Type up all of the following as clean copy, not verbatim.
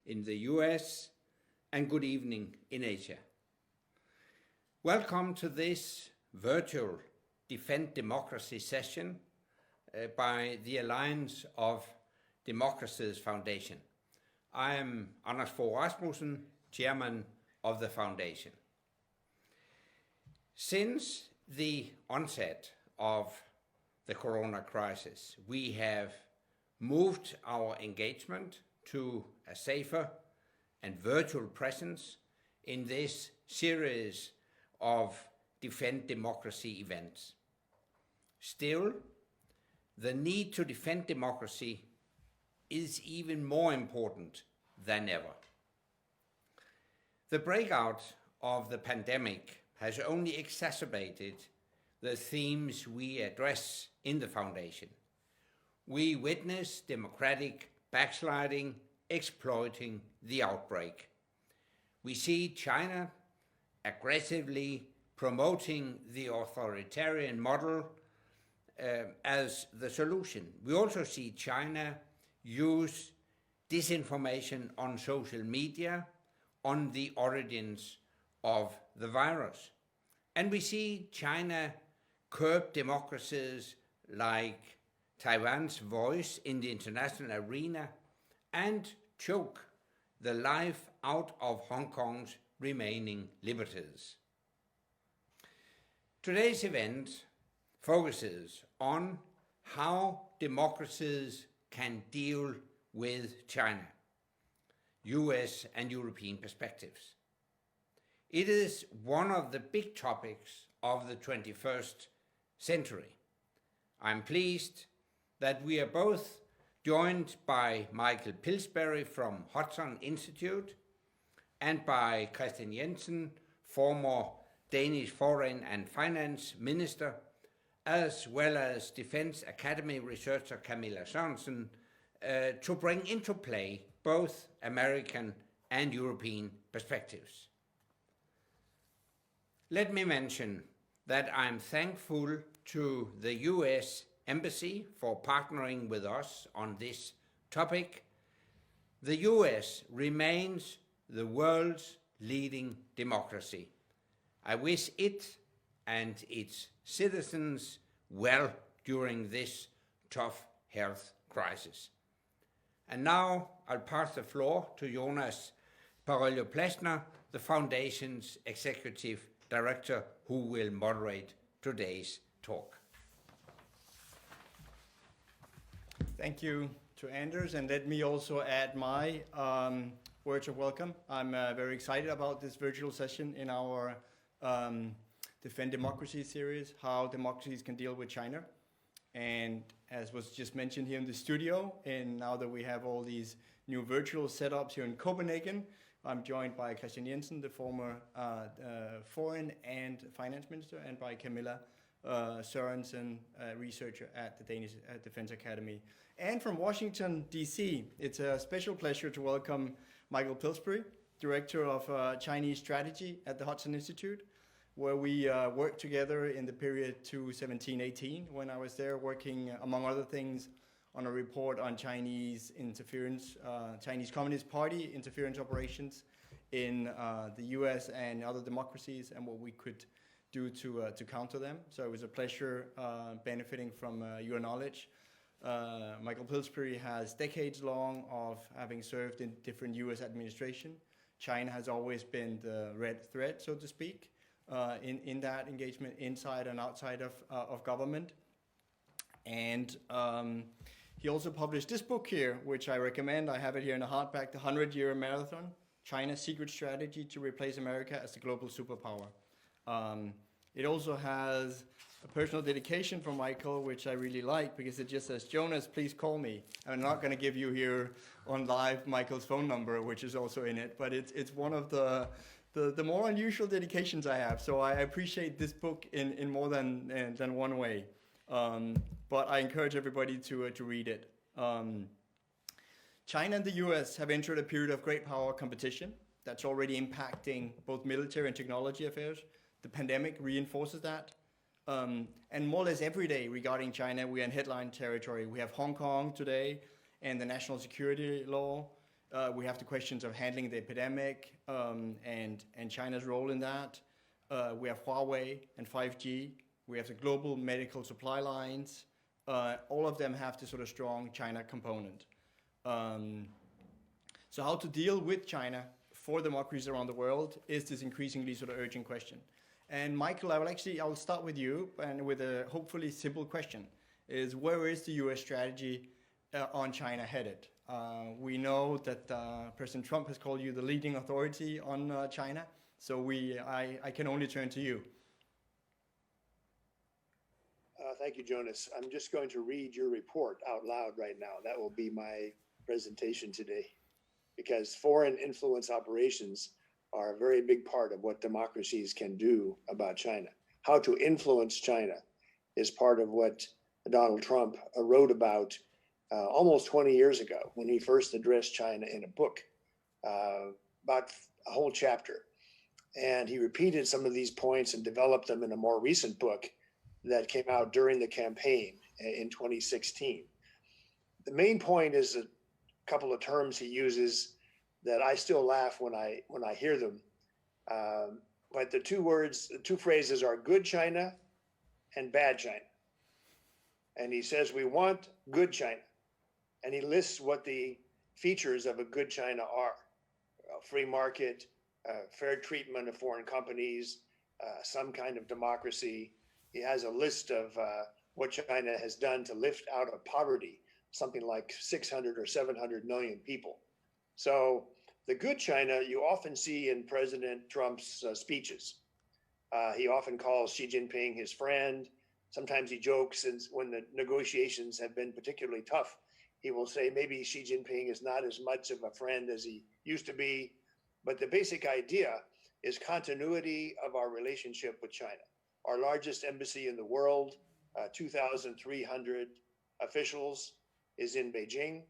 in the US, and good evening in Asia. Welcome to this virtual Defend Democracy session by the Alliance of Democracies Foundation. I am Anders Fogh Rasmussen, chairman of the foundation. Since the onset of the corona crisis, we have moved our engagement to a safer and virtual presence in this series of Defend Democracy events. Still, the need to defend democracy is even more important than ever. The breakout of the pandemic has only exacerbated the themes we address in the foundation. We witness democratic backsliding, exploiting the outbreak. We see China aggressively promoting the authoritarian model as the solution. We also see China use disinformation on social media on the origins of the virus. And we see China curb democracies like Taiwan's voice in the international arena and choke the life out of Hong Kong's remaining liberties. Today's event focuses on how democracies can deal with China, US and European perspectives. It is one of the big topics of the 21st century. I'm pleased that we are both joined by Michael Pillsbury from Hudson Institute and by Kristian Jensen, former Danish Foreign and Finance Minister, as well as Defense Academy researcher Camilla Sørensen, to bring into play both American and European perspectives. Let me mention that I'm thankful to the US Embassy for partnering with us on this topic. The US remains the world's leading democracy. I wish it and its citizens well during this tough health crisis. And now I'll pass the floor to Jonas Parello-Plesner, the Foundation's Executive Director, who will moderate today's talk. Thank you to Anders, and let me also add my words of welcome. I'm very excited about this virtual session in our Defend Democracy series, how democracies can deal with China. And as was just mentioned here in the studio, and now that we have all these new virtual setups here in Copenhagen, I'm joined by Kristian Jensen, the former Foreign and Finance Minister, and by Camilla Sørensen, researcher at the Danish Defense Academy. And from Washington, D.C., it's a special pleasure to welcome Michael Pillsbury, Director of Chinese Strategy at the Hudson Institute, where we worked together in the period 2017-18, when I was there working, among other things, on a report on Chinese interference, Chinese Communist Party interference operations in the US and other democracies, and what we could do to counter them. So it was a pleasure benefiting from your knowledge. Michael Pillsbury has decades long of having served in different US administration. China has always been the red thread, so to speak, in that engagement inside and outside of government. And he also published this book here, which I recommend. I have it here in a hardback, The 100-Year Marathon, China's Secret Strategy to Replace America as the Global Superpower. It also has a personal dedication from Michael, which I really like, because it just says, Jonas, please call me. I'm not going to give you here on live Michael's phone number, which is also in it, but it's one of the more unusual dedications I have. So I appreciate this book in more than one way. But I encourage everybody to read it. China and the US have entered a period of great power competition that's already impacting both military and technology affairs. The pandemic reinforces that. And more or less every day regarding China, we are in headline territory. We have Hong Kong today and the national security law. We have the questions of handling the epidemic and China's role in that. We have Huawei and 5G. We have the global medical supply lines. All of them have this sort of strong China component. So how to deal with China for democracies around the world is this increasingly sort of urgent question. And Michael, I'll start with you and with a hopefully simple question, is where is the US strategy on China headed? We know that President Trump has called you the leading authority on China, so I can only turn to you. Thank you, Jonas. I'm just going to read your report out loud right now. That will be my presentation today, because foreign influence operations are a very big part of what democracies can do about China. How to influence China is part of what Donald Trump wrote about almost 20 years ago when he first addressed China in a book, about a whole chapter. And he repeated some of these points and developed them in a more recent book that came out during the campaign in 2016. The main point is a couple of terms he uses that I still laugh when I hear them. But the two phrases are good China and bad China. And he says, we want good China. And he lists what the features of a good China are: a free market, fair treatment of foreign companies, some kind of democracy. He has a list of what China has done to lift out of poverty something like 600 or 700 million people. So the good China you often see in President Trump's speeches. He often calls Xi Jinping his friend. Sometimes he jokes, and when the negotiations have been particularly tough, he will say maybe Xi Jinping is not as much of a friend as he used to be. But the basic idea is continuity of our relationship with China. Our largest embassy in the world, 2,300 officials, is in Beijing.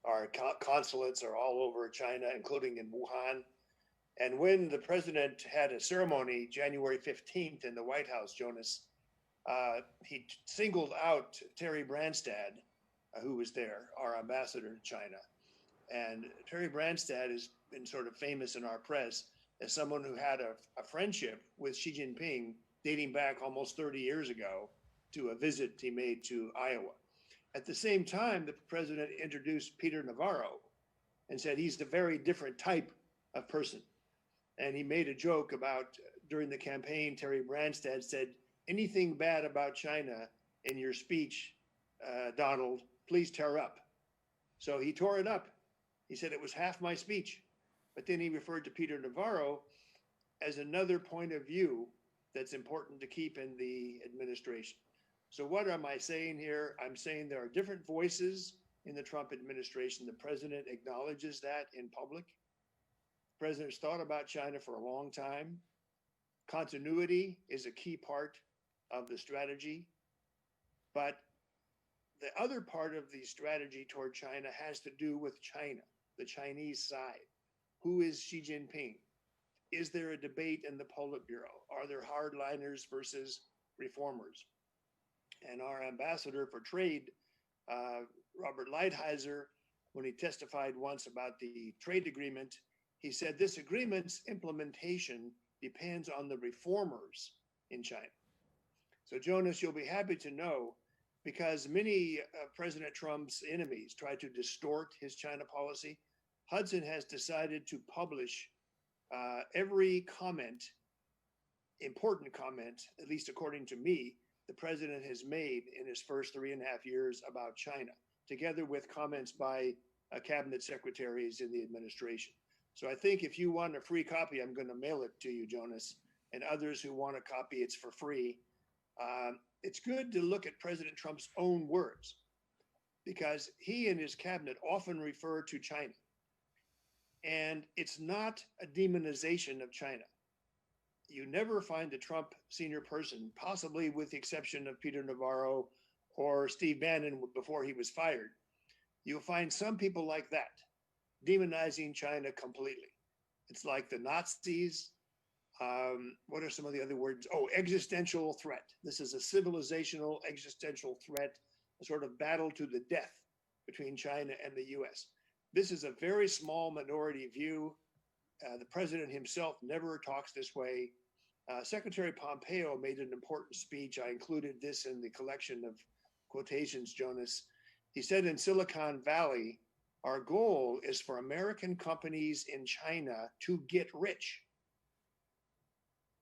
Our consulates are all over China, including in Wuhan. And when the president had a ceremony January 15th in the White House, Jonas, he singled out Terry Branstad, who was there, our ambassador to China. And Terry Branstad has been sort of famous in our press as someone who had a friendship with Xi Jinping dating back almost 30 years ago to a visit he made to Iowa. At the same time, the president introduced Peter Navarro and said he's a very different type of person. And he made a joke about, during the campaign, Terry Branstad said, anything bad about China in your speech, Donald, please tear up. So he tore it up. He said it was half my speech. But then he referred to Peter Navarro as another point of view that's important to keep in the administration. So what am I saying here? I'm saying there are different voices in the Trump administration. The president acknowledges that in public. The president's thought about China for a long time. Continuity is a key part of the strategy. But the other part of the strategy toward China has to do with China, the Chinese side. Who is Xi Jinping? Is there a debate in the Politburo? Are there hardliners versus reformers? And our ambassador for trade, Robert Lighthizer, when he testified once about the trade agreement, he said this agreement's implementation depends on the reformers in China. So Jonas, you'll be happy to know, because many of President Trump's enemies try to distort his China policy, Hudson has decided to publish every comment, important comment, at least according to me, the president has made in his first 3.5 years about China, together with comments by cabinet secretaries in the administration. So I think if you want a free copy, I'm going to mail it to you, Jonas, and others who want a copy, it's for free. It's good to look at President Trump's own words, because he and his cabinet often refer to China. And it's not a demonization of China. You never find a Trump senior person, possibly with the exception of Peter Navarro or Steve Bannon before he was fired. You'll find some people like that, demonizing China completely. It's like the Nazis. What are some of the other words? Oh, existential threat. This is a civilizational existential threat, a sort of battle to the death between China and the US. This is a very small minority view. The president himself never talks this way. Secretary Pompeo made an important speech. I included this in the collection of quotations, Jonas. He said in Silicon Valley, our goal is for American companies in China to get rich.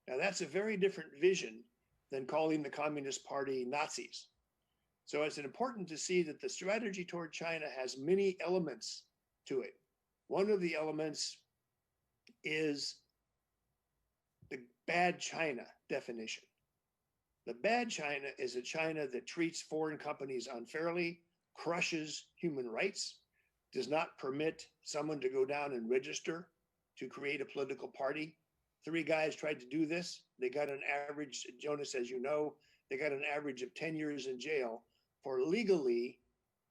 Now that's a very different vision than calling the Communist Party Nazis. So it's important to see that the strategy toward China has many elements to it. One of the elements is the bad China definition. The bad China is a China that treats foreign companies unfairly, crushes human rights, does not permit someone to go down and register to create a political party. 3 guys tried to do this. They got an average, Jonas, as you know, they got an average of 10 years in jail for legally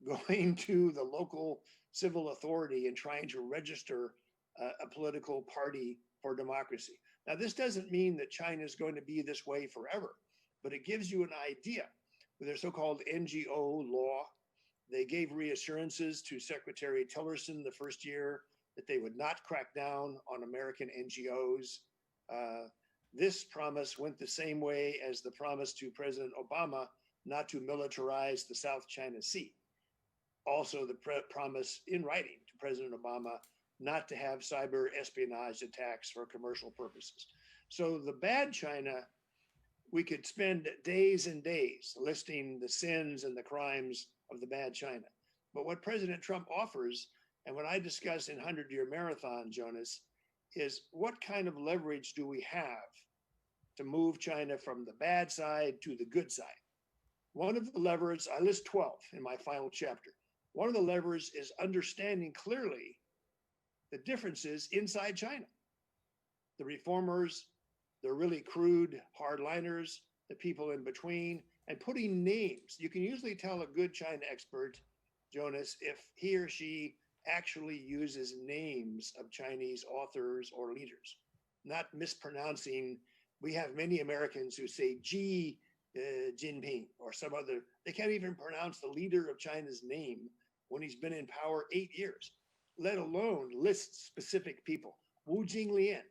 going to the local civil authority and trying to register a political party for democracy. Now, this doesn't mean that China is going to be this way forever, but it gives you an idea. With their so-called NGO law, they gave reassurances to Secretary Tillerson the first year that they would not crack down on American NGOs. This promise went the same way as the promise to President Obama not to militarize the South China Sea. Also, the promise in writing to President Obama not to have cyber espionage attacks for commercial purposes. So the bad China, we could spend days and days listing the sins and the crimes of the bad China. But what President Trump offers, and what I discuss in 100-Year Marathon, Jonas, is what kind of leverage do we have to move China from the bad side to the good side? One of the levers, I list 12 in my final chapter. One of the levers is understanding clearly the differences inside China. The reformers, the really crude hardliners, the people in between, and putting names. You can usually tell a good China expert, Jonas, if he or she actually uses names of Chinese authors or leaders, not mispronouncing. We have many Americans who say Xi Jinping or some other, they can't even pronounce the leader of China's name when he's been in power 8 years, let alone list specific people. Wu Jinglian.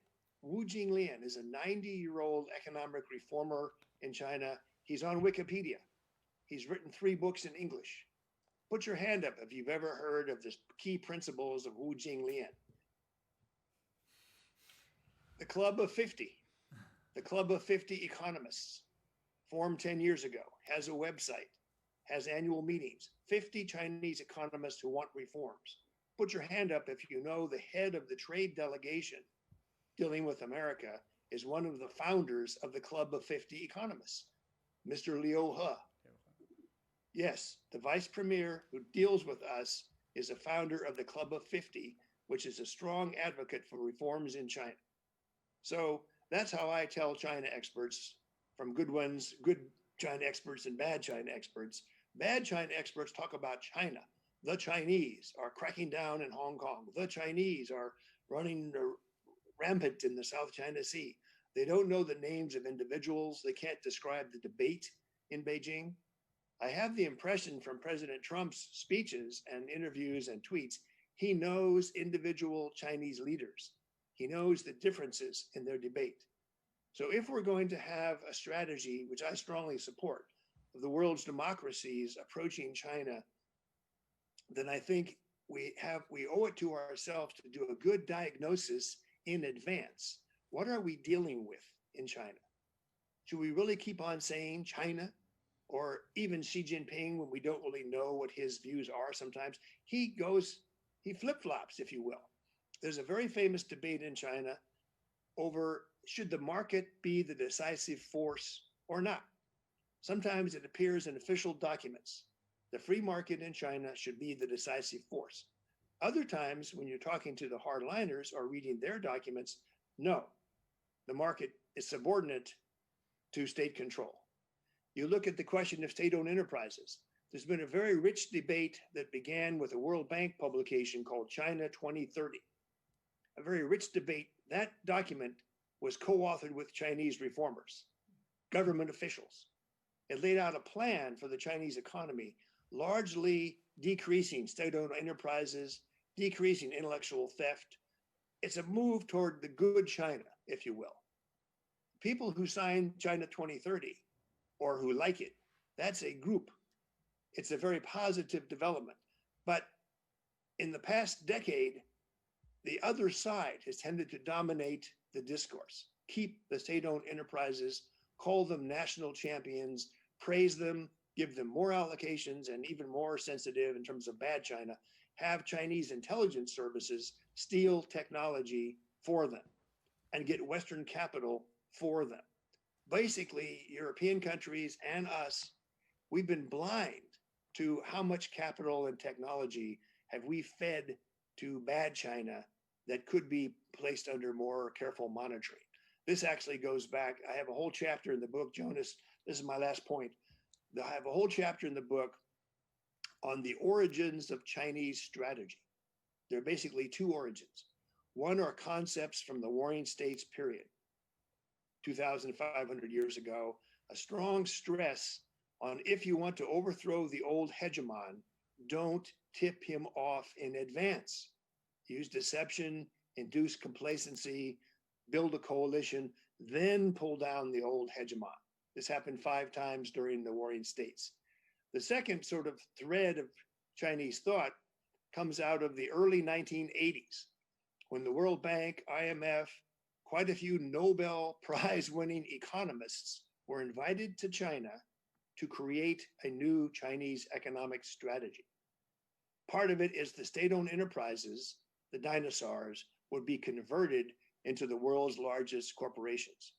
Wu Jinglian is a 90-year-old economic reformer in China. He's on Wikipedia. He's written 3 books in English. Put your hand up if you've ever heard of the key principles of Wu Jinglian. The Club of 50, the Club of 50 Economists, formed 10 years ago, has a website, has annual meetings, 50 Chinese economists who want reforms. Put your hand up if you know the head of the trade delegation dealing with America is one of the founders of the Club of 50 Economists, Mr. Liu He. Yes, the vice premier who deals with us is a founder of the Club of 50, which is a strong advocate for reforms in China. So that's how I tell China experts, from good ones, good China experts and bad China experts. Bad China experts talk about China. The Chinese are cracking down in Hong Kong. The Chinese are running rampant in the South China Sea. They don't know the names of individuals. They can't describe the debate in Beijing. I have the impression from President Trump's speeches and interviews and tweets, he knows individual Chinese leaders. He knows the differences in their debate. So if we're going to have a strategy, which I strongly support, of the world's democracies approaching China, then I think we owe it to ourselves to do a good diagnosis in advance. What are we dealing with in China? Should we really keep on saying China? Or even Xi Jinping, when we don't really know what his views are sometimes, he flip-flops, if you will. There's a very famous debate in China over should the market be the decisive force or not. Sometimes it appears in official documents. The free market in China should be the decisive force. Other times, when you're talking to the hardliners or reading their documents, no, the market is subordinate to state control. You look at the question of state-owned enterprises. There's been a very rich debate that began with a World Bank publication called China 2030. A very rich debate. That document was co-authored with Chinese reformers, government officials. It laid out a plan for the Chinese economy, largely decreasing state-owned enterprises decreasing intellectual theft. It's a move toward the good China, if you will. People who sign China 2030 or who like it, that's a group. It's a very positive development. But in the past decade, the other side has tended to dominate the discourse, keep the state-owned enterprises, call them national champions, praise them, give them more allocations, and even more sensitive in terms of bad China, have Chinese intelligence services steal technology for them and get Western capital for them. Basically, European countries and us, we've been blind to how much capital and technology have we fed to bad China that could be placed under more careful monitoring. This actually goes back, I have a whole chapter in the book, Jonas, this is my last point. I have a whole chapter in the book on the origins of Chinese strategy. There are basically two origins. One are concepts from the Warring States period, 2,500 years ago, a strong stress on if you want to overthrow the old hegemon, don't tip him off in advance. Use deception, induce complacency, build a coalition, then pull down the old hegemon. This happened 5 times during the Warring States. The second sort of thread of Chinese thought comes out of the early 1980s, when the World Bank, IMF, quite a few Nobel Prize-winning economists were invited to China to create a new Chinese economic strategy. Part of it is the state-owned enterprises, the dinosaurs, would be converted into the world's largest corporations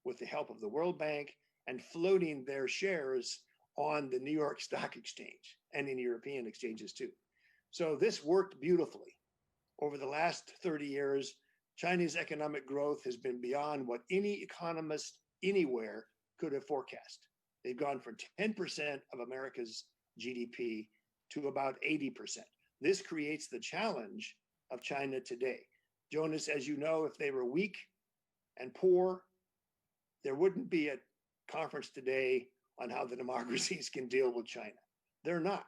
with the help of the World Bank and floating their shares on the New York Stock Exchange and in European exchanges too. So this worked beautifully. Over the last 30 years, China's economic growth has been beyond what any economist anywhere could have forecast. They've gone from 10% of America's GDP to about 80%. This creates the challenge of China today. Jonas, as you know, if they were weak and poor, there wouldn't be a conference today on how the democracies can deal with China. They're not.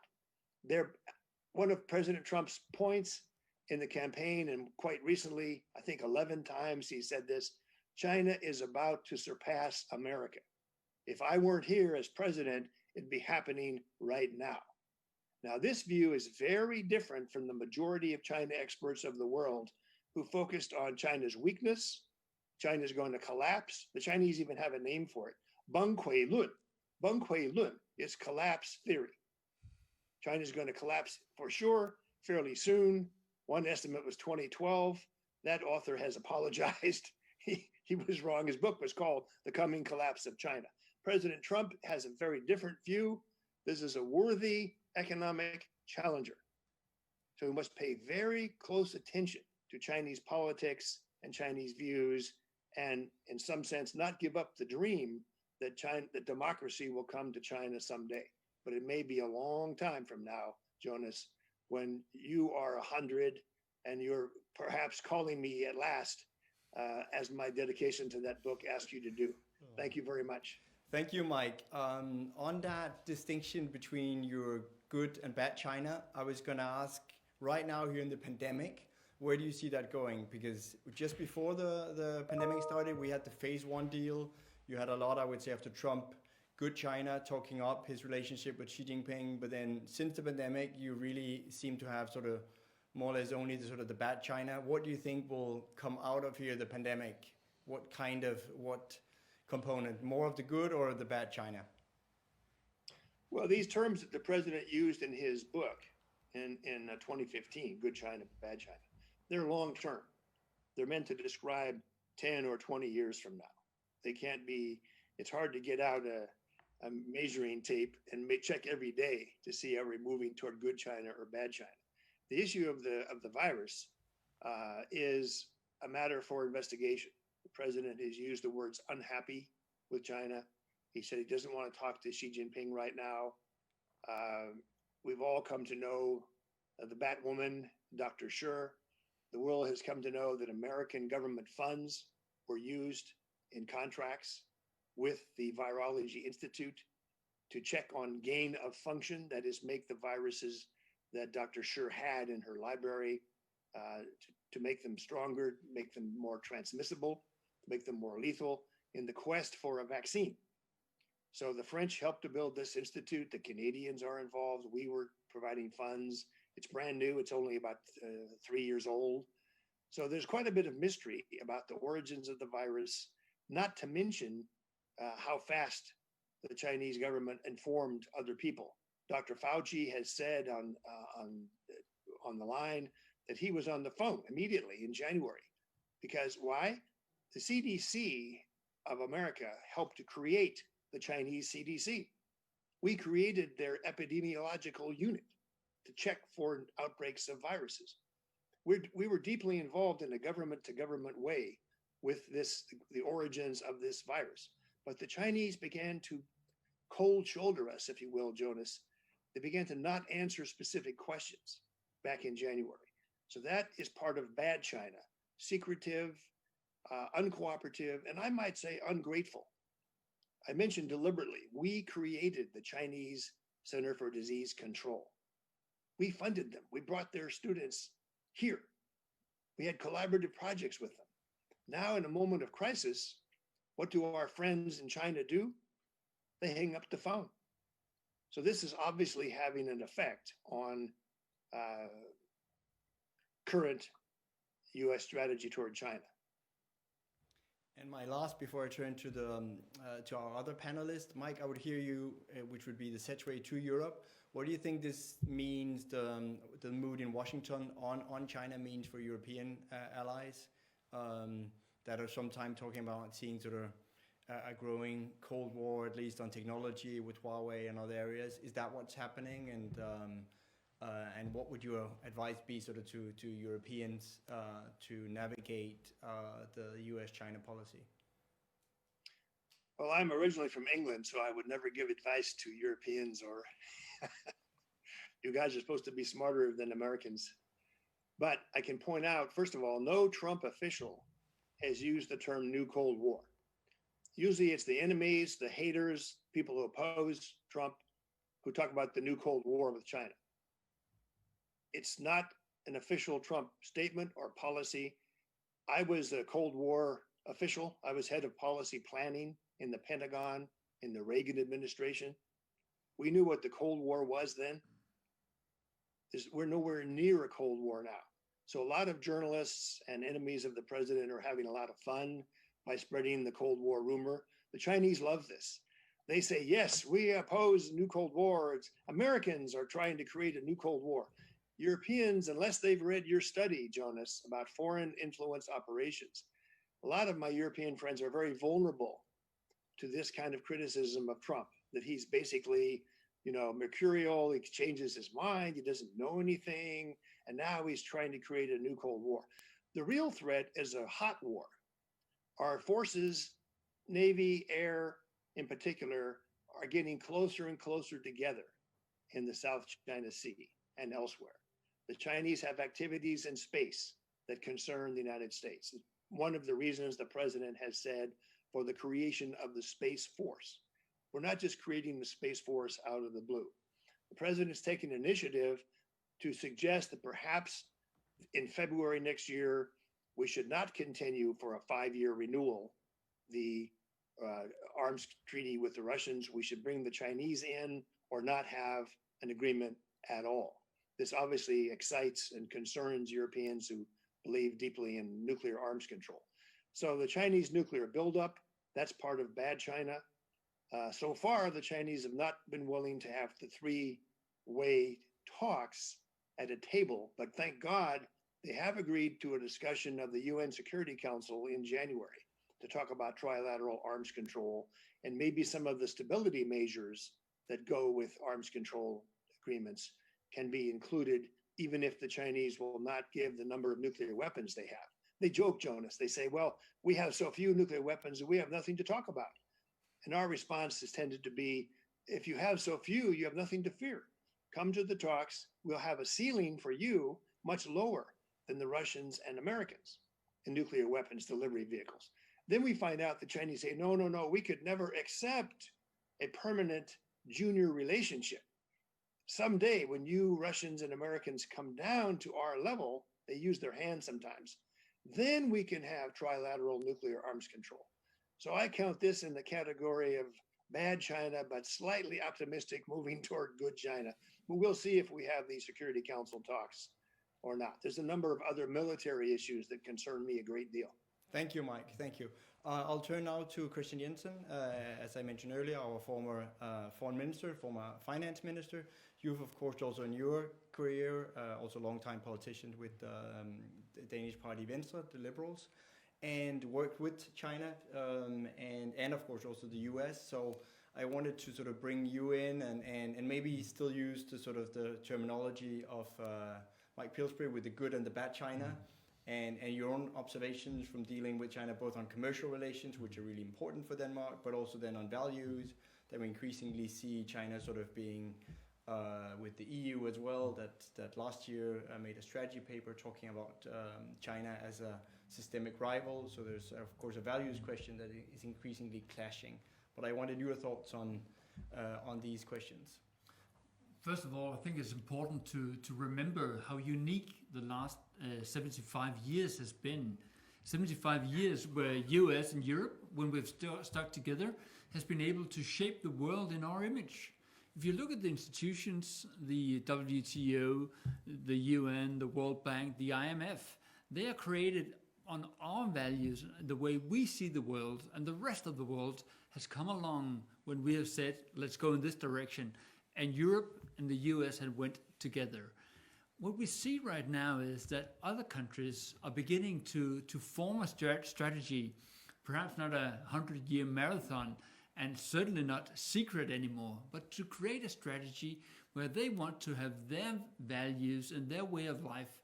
They're one of President Trump's points in the campaign, and quite recently, I think 11 times he said this, China is about to surpass America. If I weren't here as president, it'd be happening right now. Now, this view is very different from the majority of China experts of the world who focused on China's weakness. China's going to collapse. The Chinese even have a name for it, Beng Kui Lun. Beng Kui Lun is collapse theory. China's going to collapse for sure, fairly soon. One estimate was 2012. That author has apologized. He was wrong. His book was called The Coming Collapse of China. President Trump has a very different view. This is a worthy economic challenger. So we must pay very close attention to Chinese politics and Chinese views, and in some sense, not give up the dream that that democracy will come to China someday. But it may be a long time from now, Jonas, when you are 100 and you're perhaps calling me at last, as my dedication to that book asks you to do. Thank you very much. Thank you, Mike. On that distinction between your good and bad China, I was going to ask, right now here in the pandemic, where do you see that going? Because just before the pandemic started, we had the phase 1 deal. You had a lot, I would say, after Trump, good China talking up his relationship with Xi Jinping. But then since the pandemic, you really seem to have sort of more or less only the sort of the bad China. What do you think will come out of here, the pandemic? What component, more of the good or the bad China? Well, these terms that the president used in his book in 2015, good China, bad China, they're long term. They're meant to describe 10 or 20 years from now. They can't be, it's hard to get out a measuring tape and check every day to see are we moving toward good China or bad China. The issue of the virus is a matter for investigation. The president has used the words unhappy with China. He said he doesn't want to talk to Xi Jinping right now. We've all come to know the Batwoman, Dr. Shi. The world has come to know that American government funds were used in contracts with the Virology Institute to check on gain of function, that is, make the viruses that Dr. Scher had in her library to make them stronger, make them more transmissible, make them more lethal in the quest for a vaccine. So the French helped to build this institute. The Canadians are involved. We were providing funds. It's brand new. It's only about 3 years old. So there's quite a bit of mystery about the origins of the virus, not to mention how fast the Chinese government informed other people. Dr. Fauci has said on the line that he was on the phone immediately in January. Because why? The CDC of America helped to create the Chinese CDC. We created their epidemiological unit to check for outbreaks of viruses. We were deeply involved in a government-to-government way with the origins of this virus. But the Chinese began to cold shoulder us, if you will, Jonas. They began to not answer specific questions back in January. So that is part of bad China, secretive, uncooperative, and I might say ungrateful. I mentioned deliberately, we created the Chinese Center for Disease Control. We funded them. We brought their students here. We had collaborative projects with them. Now, in a moment of crisis, what do our friends in China do? They hang up the phone. So this is obviously having an effect on current U.S. strategy toward China. And my last, before I turn to to our other panelists, Mike, I would hear you, which would be the segue to Europe. What do you think this means, the mood in Washington on China means for European allies that are sometimes talking about seeing sort of a growing Cold War, at least on technology with Huawei and other areas? Is that what's happening? And what would your advice be sort of to Europeans to navigate the US-China policy? Well, I'm originally from England, so I would never give advice to Europeans or you guys are supposed to be smarter than Americans. But I can point out, first of all, no Trump official has used the term new Cold War. Usually it's the enemies, the haters, people who oppose Trump, who talk about the new Cold War with China. It's not an official Trump statement or policy. I was a Cold War official. I was head of policy planning in the Pentagon in the Reagan administration. We knew what the Cold War was then. We're nowhere near a Cold War now. So a lot of journalists and enemies of the president are having a lot of fun by spreading the Cold War rumor. The Chinese love this. They say, yes, we oppose new Cold War. Americans are trying to create a new Cold War. Europeans, unless they've read your study, Jonas, about foreign influence operations, a lot of my European friends are very vulnerable to this kind of criticism of Trump, that he's basically, mercurial, he changes his mind, he doesn't know anything, and now he's trying to create a new Cold War. The real threat is a hot war. Our forces, Navy, Air in particular, are getting closer and closer together in the South China Sea and elsewhere. The Chinese have activities in space that concern the United States. One of the reasons the president has said for the creation of the Space Force. We're not just creating the Space Force out of the blue. The president's taken initiative to suggest that perhaps in February next year, we should not continue for a 5-year renewal the arms treaty with the Russians. We should bring the Chinese in or not have an agreement at all. This obviously excites and concerns Europeans who believe deeply in nuclear arms control. So the Chinese nuclear buildup, that's part of bad China. So far, the Chinese have not been willing to have the three-way talks at a table, but thank God they have agreed to a discussion of the UN Security Council in January to talk about trilateral arms control and maybe some of the stability measures that go with arms control agreements can be included, even if the Chinese will not give the number of nuclear weapons they have. They joke, Jonas. They say, well, we have so few nuclear weapons that we have nothing to talk about. And our response has tended to be, if you have so few, you have nothing to fear. Come to the talks. We'll have a ceiling for you much lower than the Russians and Americans in nuclear weapons delivery vehicles. Then we find out the Chinese say, no, we could never accept a permanent junior relationship. someday when you Russians and Americans come down to our level, they use their hands sometimes, then we can have trilateral nuclear arms control. So I count this in the category of bad China, but slightly optimistic, moving toward good China. But we'll see if we have these Security Council talks or not. There's a number of other military issues that concern me a great deal. Thank you, Mike. Thank you. I'll turn now to Christian Jensen. As I mentioned earlier, our former foreign minister, former finance minister. You've, of course, also in your career, also a long-time politician with the Danish party Venstre, the Liberals, and worked with China and of course also the US. So I wanted to sort of bring you in and maybe still use the sort of the terminology of Mike Pillsbury with the good and the bad China. And your own observations from dealing with China, both on commercial relations, which are really important for Denmark, but also then on values, that we increasingly see China sort of being, with the EU as well, that last year made a strategy paper talking about China as a systemic rival. So there's, of course, a values question that is increasingly clashing. But I wanted your thoughts on these questions. First of all, I think it's important to remember how unique the last 75 years has been. 75 years where US and Europe, when we've stuck together, has been able to shape the world in our image. If you look at the institutions, the WTO, the UN, the World Bank, the IMF, they are created on our values, the way we see the world, and the rest of the world has come along when we have said, let's go in this direction. And Europe and the US had went together. What we see right now is that other countries are beginning to form a strategy, perhaps not a 100-year marathon, and certainly not secret anymore, but to create a strategy where they want to have their values and their way of life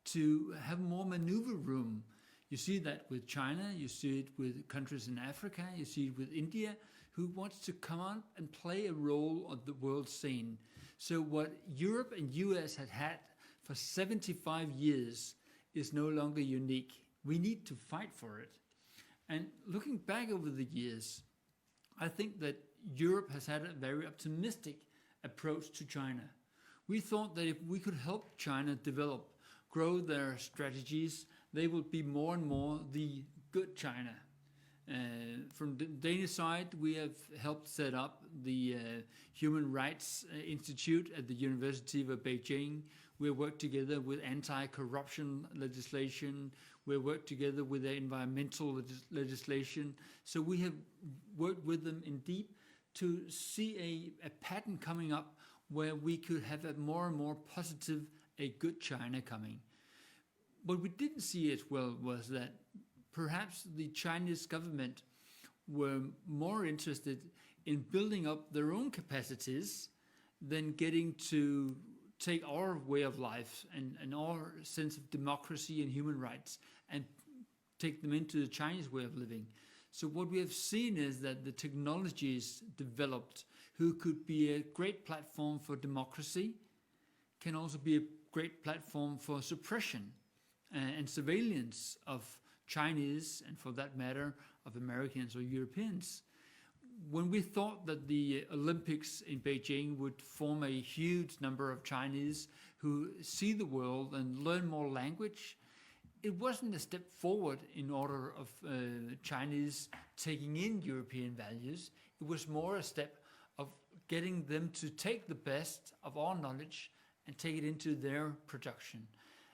to have more maneuver room. You see that with China, you see it with countries in Africa, you see it with India, who wants to come on and play a role on the world scene. So what Europe and US had for 75 years is no longer unique. We need to fight for it. And looking back over the years, I think that Europe has had a very optimistic approach to China. We thought that if we could help China develop, grow their strategies, they would be more and more the good China. From the Danish side, we have helped set up the Human Rights Institute at the University of Beijing. We worked together with anti-corruption legislation. We worked together with the environmental legislation. So we have worked with them in deep to see a pattern coming up where we could have a more and more positive, a good China coming. What we didn't see as well was that perhaps the Chinese government were more interested in building up their own capacities than getting to take our way of life and our sense of democracy and human rights and take them into the Chinese way of living. So what we have seen is that the technologies developed who could be a great platform for democracy can also be a great platform for suppression and surveillance of Chinese, and for that matter, of Americans or Europeans. When we thought that the Olympics in Beijing would form a huge number of Chinese who see the world and learn more language, it wasn't a step forward in order of Chinese taking in European values. It was more a step of getting them to take the best of our knowledge and take it into their production.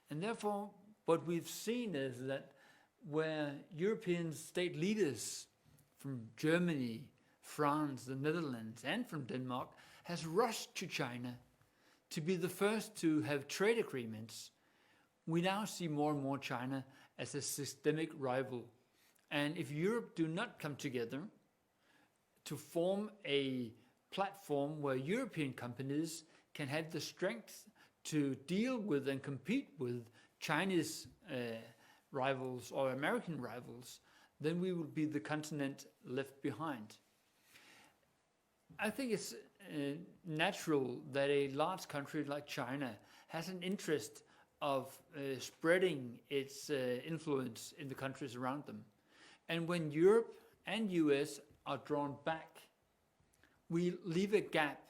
And therefore, what we've seen is that where European state leaders from Germany, France, the Netherlands, and from Denmark has rushed to China to be the first to have trade agreements, we now see more and more China as a systemic rival. And if Europe do not come together to form a platform where European companies can have the strength to deal with and compete with Chinese rivals or American rivals, then we will be the continent left behind. I think it's natural that a large country like China has an interest of spreading its influence in the countries around them. And when Europe and US are drawn back, we leave a gap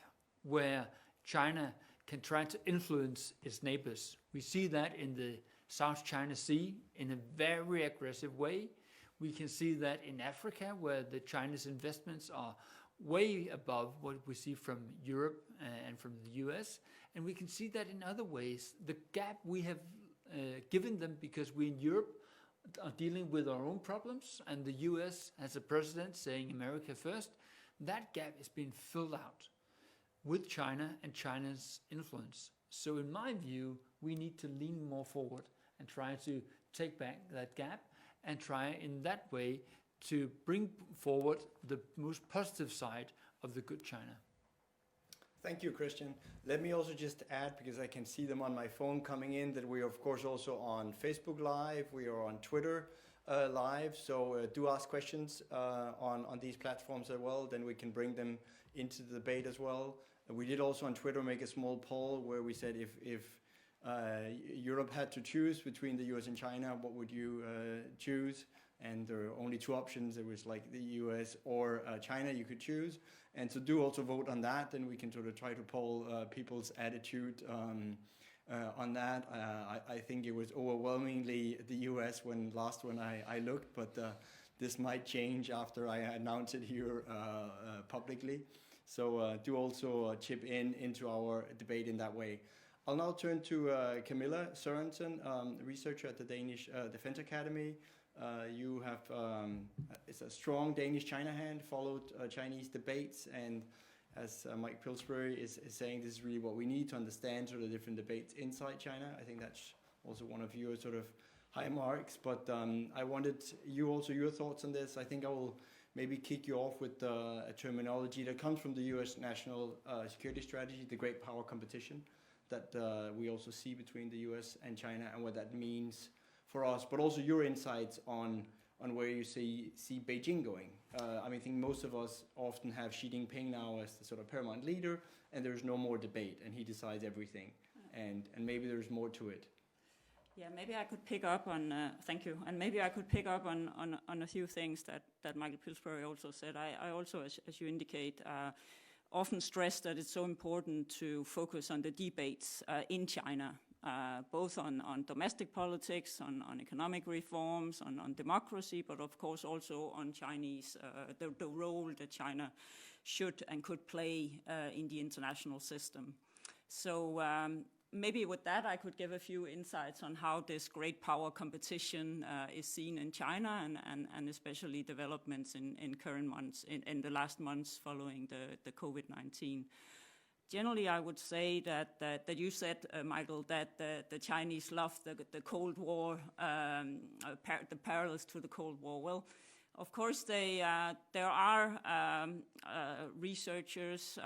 where China can try to influence its neighbors. We see that in the South China Sea in a very aggressive way. We can see that in Africa, where the Chinese investments are way above what we see from Europe and from the US. And we can see that in other ways. The gap we have given them because we in Europe are dealing with our own problems and the US has a president saying America first, that gap is being filled out with China and China's influence. So in my view, we need to lean more forward and try to take back that gap and try in that way to bring forward the most positive side of the good China. Thank you, Christian. Let me also just add, because I can see them on my phone coming in, that we are of course also on Facebook Live, we are on Twitter Live, so do ask questions on these platforms as well, then we can bring them into the debate as well. We did also on Twitter make a small poll where we said if Europe had to choose between the US and China, what would you choose? And there are only two options. It was like the US or China you could choose. And so do also vote on that, and we can sort of try to poll people's attitude on that. I think it was overwhelmingly the US when I looked, but this might change after I announce it here publicly. So do also chip into our debate in that way. I'll now turn to Camilla Sørensen, researcher at the Danish Defense Academy. You have it's a strong Danish-China hand, followed Chinese debates, and as Mike Pillsbury is saying, this is really what we need to understand sort of different debates inside China. I think that's also one of your sort of high marks, but I wanted your thoughts on this. I think I will maybe kick you off with a terminology that comes from the US national security strategy, the great power competition that we also see between the US and China and what that means for us, but also your insights on where you see Beijing going. I mean, I think most of us often have Xi Jinping now as the sort of paramount leader, and there's no more debate, and he decides everything, and maybe there's more to it. Yeah, maybe I could pick up on, thank you, and maybe I could pick up on a few things that Michael Pillsbury also said. I also, as you indicate, often stress that it's so important to focus on the debates in China, both on domestic politics, on economic reforms, on democracy, but of course also on Chinese, the role that China should and could play in the international system. So maybe with that I could give a few insights on how this great power competition is seen in China and especially developments in current months, in the last months following the COVID-19. Generally, I would say that you said, Michael, that the Chinese love the Cold War, the parallels to the Cold War. Well, of course, there are researchers,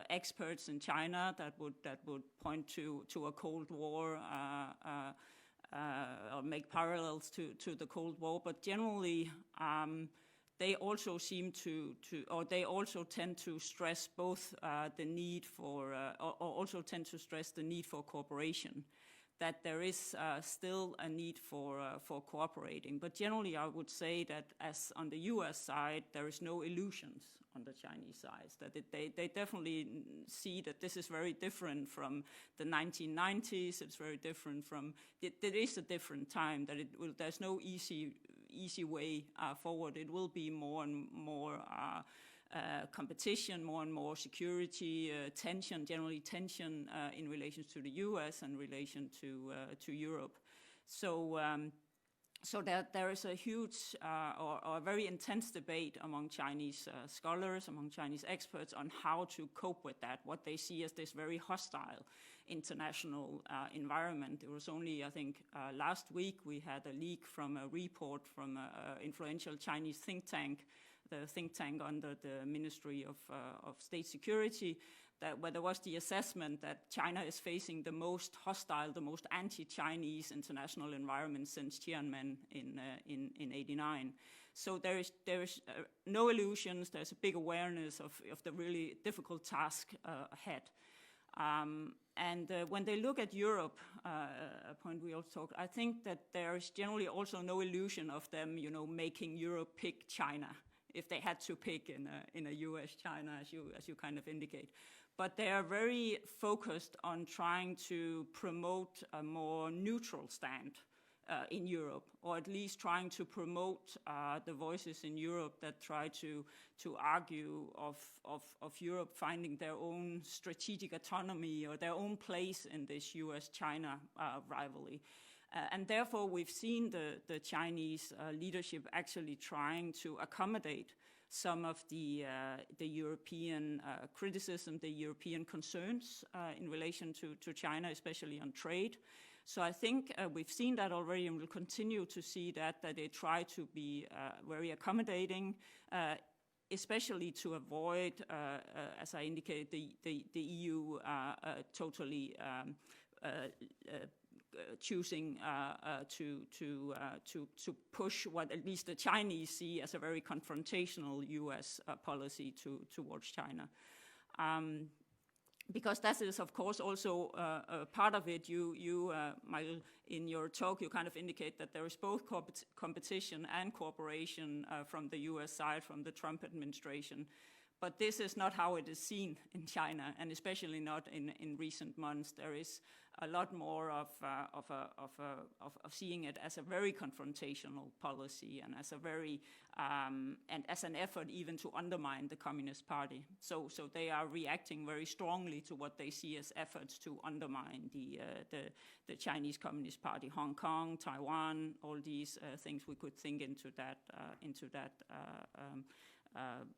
experts in China that would point to a Cold War or make parallels to the Cold War. But generally, they also seem they also tend to stress both the need for, or also tend to stress the need for cooperation, that there is still a need for cooperating. But generally, I would say that as on the US side, there is no illusions on the Chinese side, that they definitely see that this is very different from the 1990s, it's very different from, it is a different time, that there's no easy way forward. It will be more and more competition, more and more security, tension, generally tension in relation to the US and relation to Europe. So there is a huge or a very intense debate among Chinese scholars, among Chinese experts on how to cope with that, what they see as this very hostile international environment. It was only, I think, last week we had a leak from a report from an influential Chinese think tank, the think tank under the Ministry of State Security, where there was the assessment that China is facing the most hostile, the most anti-Chinese international environment since Tiananmen in '89. So there is no illusions. There's a big awareness of the really difficult task ahead. And when they look at Europe, a point we also talked, I think that there is generally also no illusion of them, making Europe pick China if they had to pick in a US-China, as you kind of indicate. but they are very focused on trying to promote a more neutral stand in Europe, or at least trying to promote the voices in Europe that try to argue of Europe finding their own strategic autonomy or their own place in this US-China rivalry. And therefore, we've seen the Chinese leadership actually trying to accommodate some of the European criticism, the European concerns in relation to China, especially on trade. So I think we've seen that already, and we'll continue to see that they try to be very accommodating, especially to avoid, as I indicated, the EU totally choosing to push what at least the Chinese see as a very confrontational US policy towards China. Because that is, of course, also part of it. You Michael, in your talk, you kind of indicate that there is both competition and cooperation from the US side, from the Trump administration. But this is not how it is seen in China, and especially not in recent months. There is a lot more of seeing it as a very confrontational policy and as a very and as an effort even to undermine the Communist Party. So they are reacting very strongly to what they see as efforts to undermine the Chinese Communist Party, Hong Kong, Taiwan, all these things we could think into that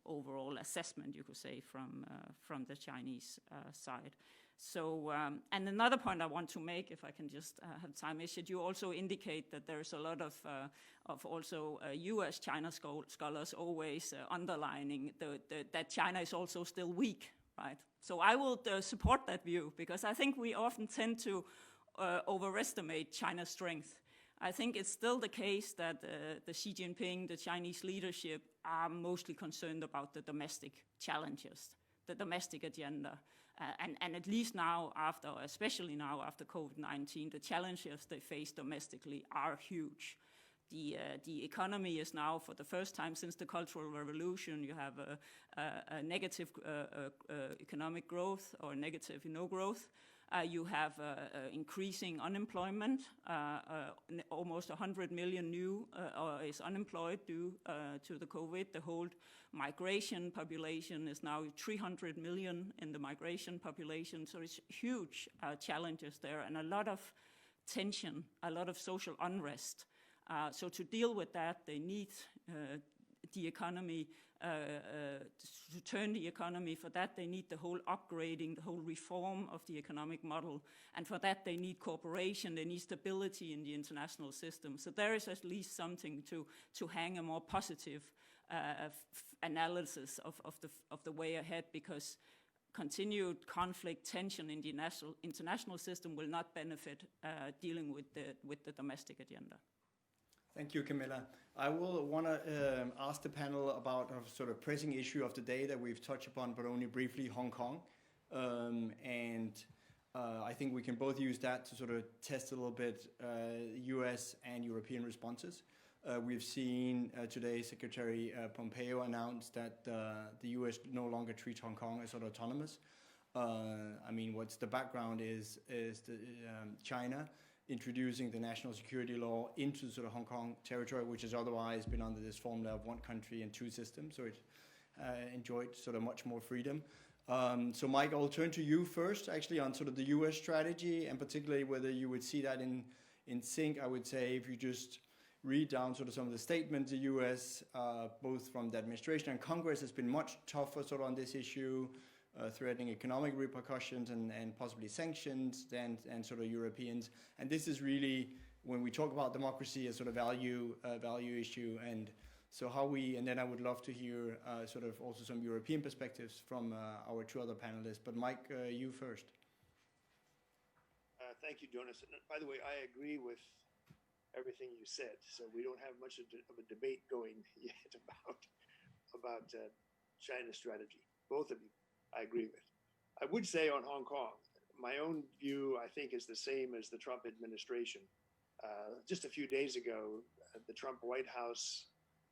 overall assessment, you could say, from the Chinese side. So, and another point I want to make, if I can just have time, is that you also indicate that there's a lot of also U.S. China scholars always underlining that China is also still weak, right? So I will support that view, because I think we often tend to overestimate China's strength. I think it's still the case that the Xi Jinping, the Chinese leadership, are mostly concerned about the domestic challenges, the domestic agenda. And at least now, especially now after COVID-19, the challenges they face domestically are huge. The economy is now, for the first time since the Cultural Revolution, you have a negative economic growth, or negative no growth. You have increasing unemployment. Almost 100 million new is unemployed due to the COVID. The whole migration population is now 300 million in the migration population. So it's huge challenges there, and a lot of tension, a lot of social unrest. So to deal with that, they need the economy, to turn the economy. For that, they need the whole upgrading, the whole reform of the economic model. And for that, they need cooperation, they need stability in the international system. So there is at least something to hang a more positive analysis of the way ahead, because continued conflict, tension in the international system will not benefit dealing with the domestic agenda. Thank you, Camilla. I will want to ask the panel about a sort of pressing issue of the day that we've touched upon, but only briefly, Hong Kong. I think we can both use that to sort of test a little bit US and European responses. We've seen today Secretary Pompeo announce that the US no longer treats Hong Kong as sort of autonomous. I mean, what's the background is China introducing the national security law into sort of Hong Kong territory, which has otherwise been under this formula of one country and two systems. So it enjoyed sort of much more freedom. So Mike, I'll turn to you first, actually, on sort of the US strategy, and particularly whether you would see that in sync. I would say, if you just read down sort of some of the statements, the US, both from the administration and Congress, has been much tougher sort of on this issue, threatening economic repercussions and possibly sanctions than sort of Europeans. And this is really, when we talk about democracy, a sort of value issue. And so and then I would love to hear sort of also some European perspectives from our two other panelists. But Mike, you first. Thank you, Jonas. And by the way, I agree with everything you said. So we don't have much of a debate going yet about China's strategy. Both of you, I agree with. I would say on Hong Kong, my own view, I think, is the same as the Trump administration. Just a few days ago, the Trump White House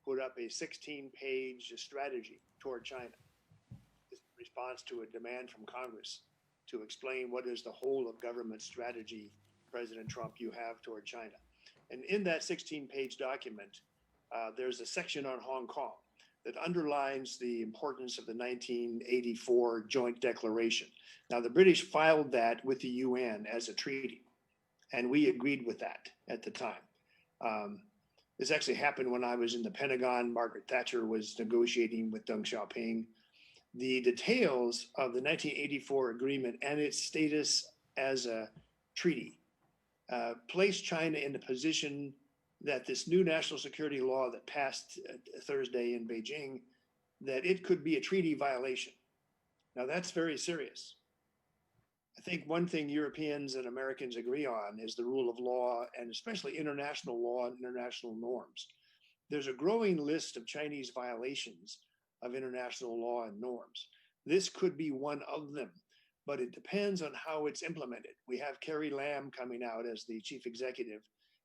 put up a 16-page strategy toward China. It's very response to a demand from Congress to explain what is the whole of government strategy, President Trump, you have toward China. And in that 16-page document, there's a section on Hong Kong that underlines the importance of the 1984 Joint Declaration. Now, the British filed that with the UN as a treaty, and we agreed with that at the time. This actually happened when I was in the Pentagon. Margaret Thatcher was negotiating with Deng Xiaoping. The details of the 1984 agreement and its status as a treaty placed China in the position that this new national security law that passed Thursday in Beijing, that it could be a treaty violation. Now that's very serious. I think one thing Europeans and Americans agree on is the rule of law, and especially international law and international norms. There's a growing list of Chinese violations of international law and norms. This could be one of them, but it depends on how it's implemented. We have Carrie Lam coming out as the chief executive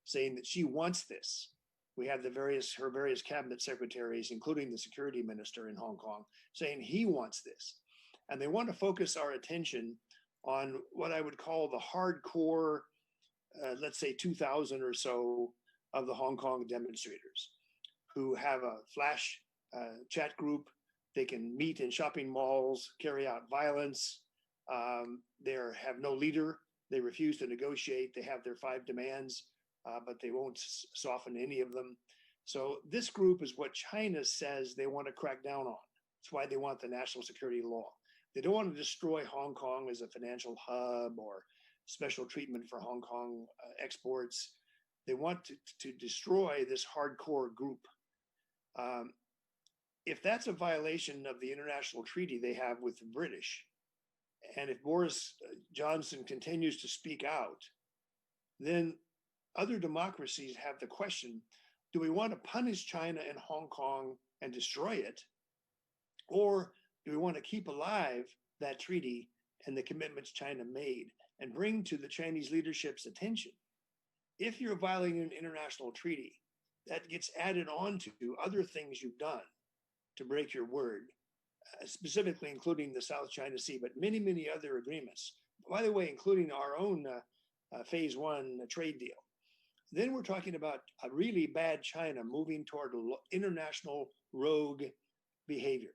saying that she wants this. We have her various cabinet secretaries, including the security minister in Hong Kong, saying he wants this. And they want to focus our attention on what I would call the hardcore, let's say 2,000 or so of the Hong Kong demonstrators who have a flash chat group. They can meet in shopping malls, carry out violence. They have no leader. They refuse to negotiate. They have their 5 demands, but they won't soften any of them. So this group is what China says they want to crack down on. That's why they want the national security law. They don't want to destroy Hong Kong as a financial hub or special treatment for Hong Kong exports. They want to destroy this hardcore group. If that's a violation of the international treaty they have with the British, and if Boris Johnson continues to speak out, then other democracies have the question, do we want to punish China and Hong Kong and destroy it? Or do we want to keep alive that treaty and the commitments China made and bring to the Chinese leadership's attention? If you're violating an international treaty, that gets added on to other things you've done to break your word, specifically including the South China Sea, but many, many other agreements. By the way, including our own phase 1 trade deal. Then we're talking about a really bad China moving toward international rogue behavior.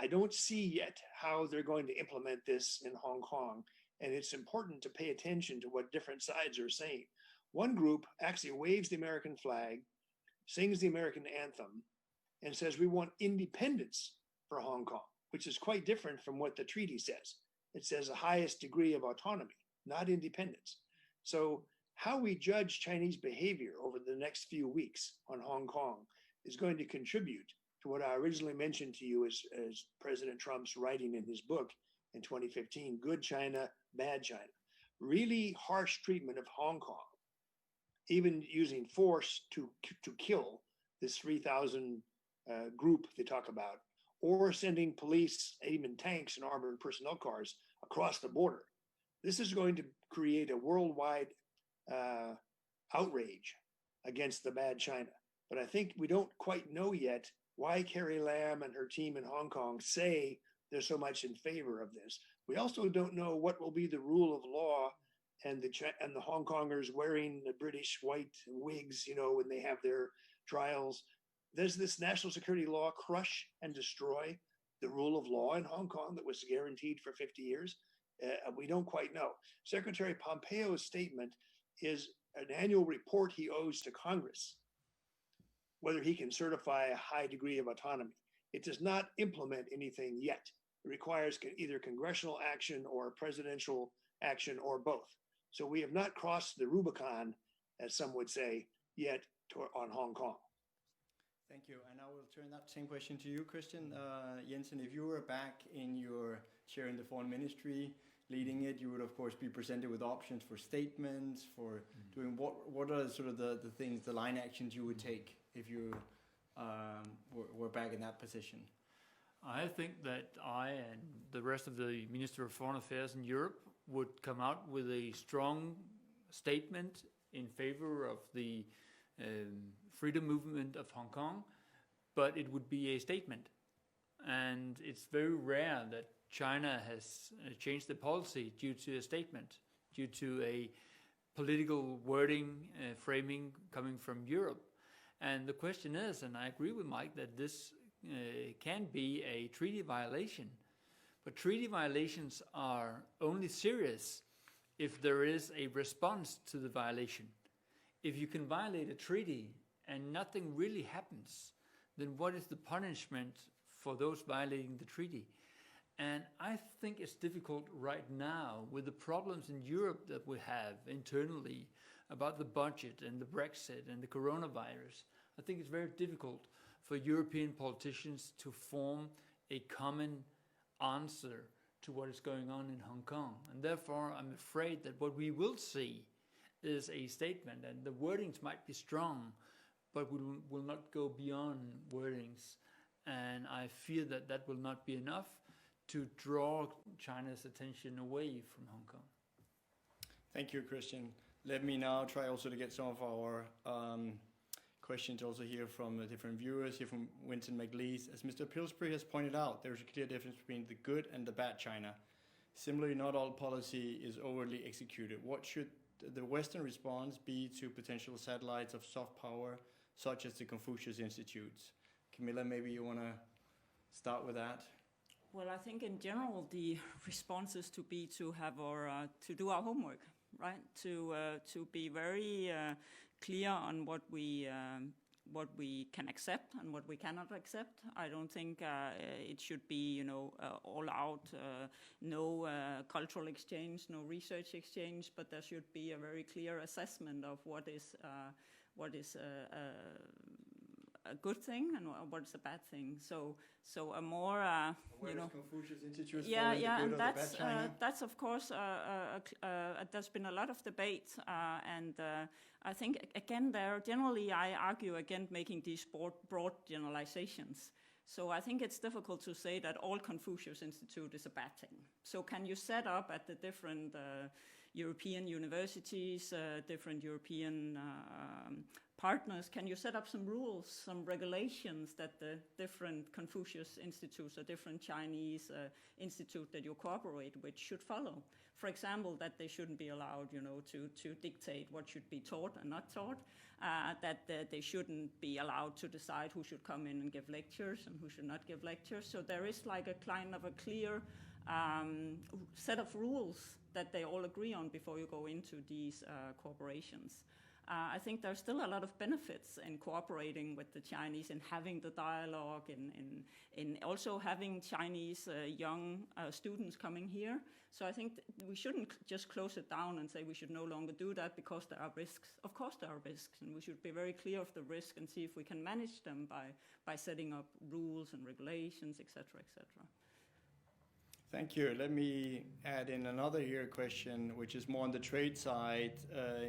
I don't see yet how they're going to implement this in Hong Kong, and it's important to pay attention to what different sides are saying. One group actually waves the American flag, sings the American anthem, and says we want independence for Hong Kong, which is quite different from what the treaty says. It says the highest degree of autonomy, not independence. So how we judge Chinese behavior over the next few weeks on Hong Kong is going to contribute to what I originally mentioned to you as President Trump's writing in his book in 2015, Good China, Bad China. Really harsh treatment of Hong Kong, even using force to kill this 3,000 group they talk about, or sending police, even tanks and armored personnel cars across the border. This is going to create a worldwide outrage against the bad China. But I think we don't quite know yet why Carrie Lam and her team in Hong Kong say they're so much in favor of this. We also don't know what will be the rule of law and the Hong Kongers wearing the British white wigs, when they have their trials. Does this national security law crush and destroy the rule of law in Hong Kong that was guaranteed for 50 years? We don't quite know. Secretary Pompeo's statement is an annual report he owes to Congress, whether he can certify a high degree of autonomy. It does not implement anything yet. It requires either congressional action or presidential action or both. So we have not crossed the Rubicon, as some would say, yet on Hong Kong. Thank you. And I will turn that same question to you, Christian. Jensen, if you were back in your chair in the foreign ministry, leading it, you would of course be presented with options for statements, for doing what are sort of the things, the line actions you would take if you were back in that position? I think that I and the rest of the Minister of Foreign Affairs in Europe would come out with a strong statement in favor of the freedom movement of Hong Kong, but it would be a statement. and it's very rare that China has changed the policy due to a statement, due to a political wording, framing coming from Europe. And the question is, and I agree with Mike, that this can be a treaty violation. But treaty violations are only serious if there is a response to the violation. If you can violate a treaty and nothing really happens, then what is the punishment for those violating the treaty? And I think it's difficult right now with the problems in Europe that we have internally about the budget and the Brexit and the coronavirus. I think it's very difficult for European politicians to form a common answer to what is going on in Hong Kong. And therefore, I'm afraid that what we will see is a statement, and the wordings might be strong, but we will not go beyond wordings. And I fear that that will not be enough to draw China's attention away from Hong Kong. Thank you, Christian. Let me now try also to get some of our questions also here from different viewers, here from Winston McLeese. As Mr. Pillsbury has pointed out, there's a clear difference between the good and the bad China. Similarly, not all policy is overly executed. What should the Western response be to potential satellites of soft power, such as the Confucius Institutes? Camilla, maybe you want to start with that? Well, I think in general the response is to have our to do our homework, right? To be very clear on what we can accept and what we cannot accept. I don't think it should be, all out, no cultural exchange, no research exchange, but there should be a very clear assessment of what is a good thing and what's a bad thing. So a more Where does Confucius Institute yeah, fall in the good or the that's bad China? that's of course there's been a lot of debate, and I think again there generally I argue against making these broad generalizations. So I think it's difficult to say that all Confucius Institute is a bad thing. So can you set up at the different European universities, different European partners, can you set up some rules, some regulations that the different Confucius institutes or different Chinese institute that you cooperate with should follow? For example, that they shouldn't be allowed, to dictate what should be taught and not taught, that they shouldn't be allowed to decide who should come in and give lectures and who should not give lectures. So there is like a kind of a clear set of rules that they all agree on before you go into these corporations. I think there's still a lot of benefits in cooperating with the Chinese and having the dialogue, in also having Chinese young students coming here. So I think we shouldn't just close it down and say we should no longer do that because there are risks. Of course there are risks, and we should be very clear of the risk and see if we can manage them by setting up rules and regulations, etc., etc. Thank you. Let me add in another here question, which is more on the trade side,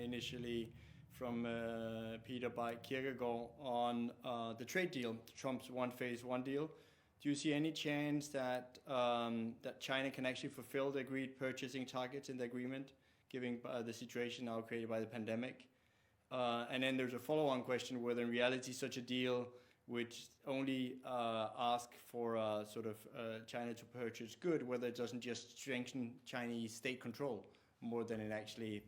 initially from Peter by Kierkegaard on the trade deal, Trump's phase one deal. Do you see any chance that that China can actually fulfill the agreed purchasing targets in the agreement, given the situation now created by the pandemic? And then there's a follow-on question whether in reality such a deal which only ask for China to purchase good, whether it doesn't just strengthen Chinese state control more than it actually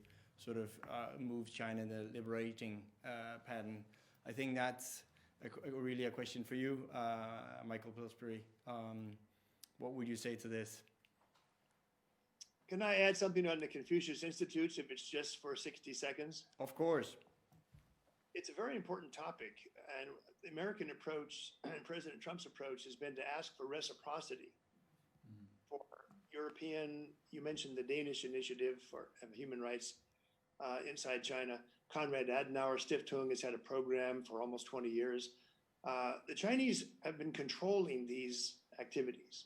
moves China in the liberating pattern. I think that's really a question for you, Michael Pillsbury. What would you say to this? Can I add something on the Confucius Institutes if it's just for 60 seconds? Of course. It's a very important topic, and the American approach and President Trump's approach has been to ask for reciprocity. For European, you mentioned the Danish initiative for human rights inside China. Konrad Adenauer Stiftung has had a program for almost 20 years. The Chinese have been controlling these activities.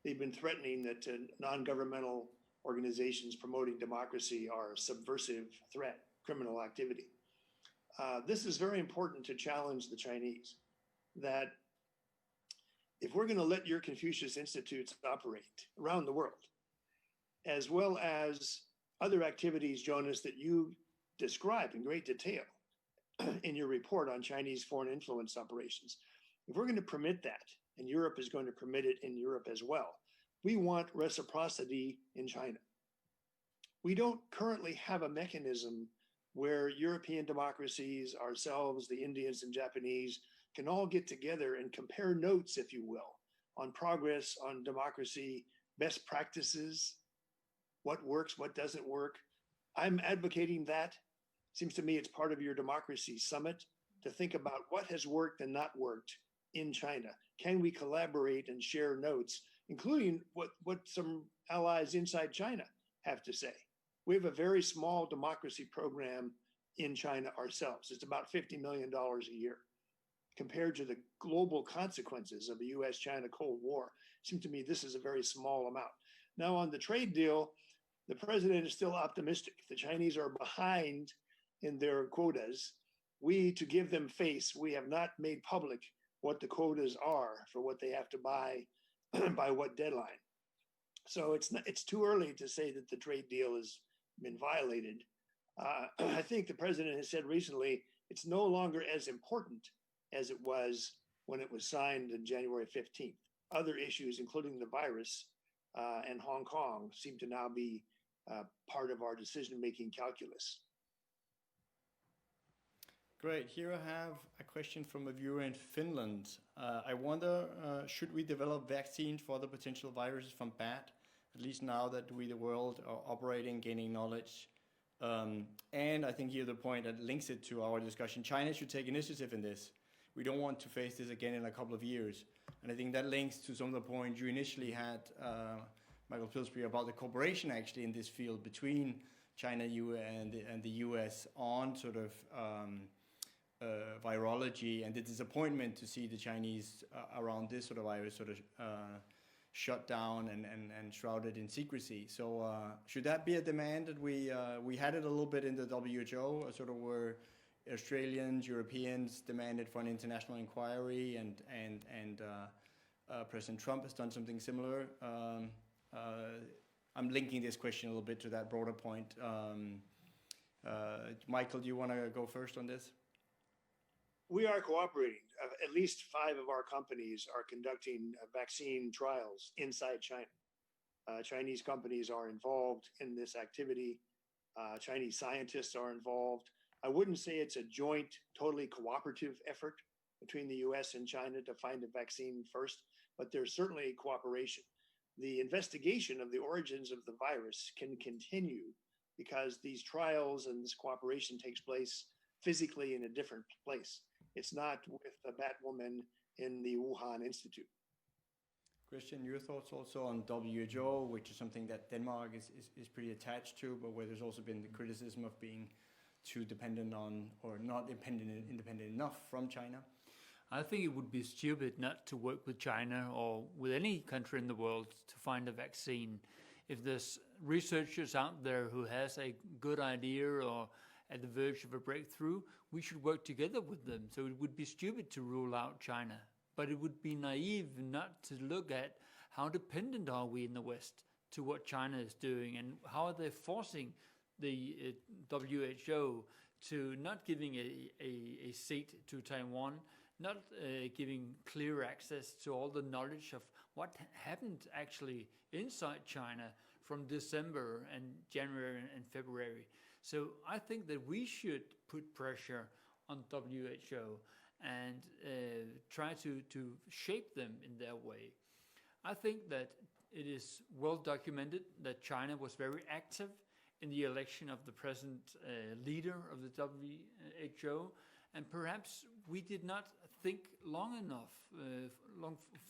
They've been threatening that non-governmental organizations promoting democracy are a subversive threat, criminal activity. This is very important to challenge the Chinese, that if we're going to let your Confucius Institutes operate around the world, as well as other activities, Jonas, that you describe in great detail in your report on Chinese foreign influence operations, if we're going to permit that and Europe is going to permit it in Europe as well. We want reciprocity in China. We don't currently have a mechanism where European democracies, ourselves, the Indians and Japanese, can all get together and compare notes, if you will, on progress, on democracy, best practices, what works, what doesn't work. I'm advocating that. Seems to me it's part of your democracy summit to think about what has worked and not worked in China. Can we collaborate and share notes, including what some allies inside China have to say? We have a very small democracy program in China ourselves. It's about $50 million a year. Compared to the global consequences of the US-China Cold War, it seems to me this is a very small amount. Now on the trade deal, the president is still optimistic. The Chinese are behind in their quotas. We, to give them face, we have not made public what the quotas are for what they have to buy by what deadline. So it's too early to say that the trade deal has been violated. I think the president has said recently, it's no longer as important as it was when it was signed on January 15th. Other issues, including the virus and Hong Kong, seem to now be part of our decision-making calculus. Great. Here I have a question from a viewer in Finland. I wonder, should we develop vaccines for the potential viruses from bat, at least now that we, the world, are operating, gaining knowledge? And I think here the point that links it to our discussion, China should take initiative in this. We don't want to face this again in a couple of years. And I think that links to some of the points you initially had, Michael Pillsbury, about the cooperation actually in this field between China and the US on sort of virology, and the disappointment to see the Chinese around this sort of virus sort of shut down and shrouded in secrecy. So should that be a demand that we had it a little bit in the WHO, sort of where Australians, Europeans demanded for an international inquiry, and President Trump has done something similar. I'm linking this question a little bit to that broader point. Michael, do you want to go first on this? We are cooperating. At least 5 of our companies are conducting vaccine trials inside China. Chinese companies are involved in this activity. Chinese scientists are involved. I wouldn't say it's a joint, totally cooperative effort between the US and China to find a vaccine first, but there's certainly cooperation. The investigation of the origins of the virus can continue because these trials and this cooperation takes place physically in a different place. It's not with the Batwoman in the Wuhan Institute. Christian, your thoughts also on WHO, which is something that Denmark is pretty attached to, but where there's also been the criticism of being too dependent on, or not independent enough from China? I think it would be stupid not to work with China or with any country in the world to find a vaccine. If there's researchers out there who has a good idea or at the verge of a breakthrough, we should work together with them. So it would be stupid to rule out China. But it would be naive not to look at how dependent are we in the West to what China is doing, and how are they forcing the WHO to not giving a seat to Taiwan, not giving clear access to all the knowledge of what happened actually inside China from December and January and February. So I think that we should put pressure on WHO and try to shape them in their way. I think that it is well documented that China was very active in the election of the present leader of the WHO, and perhaps we did not think long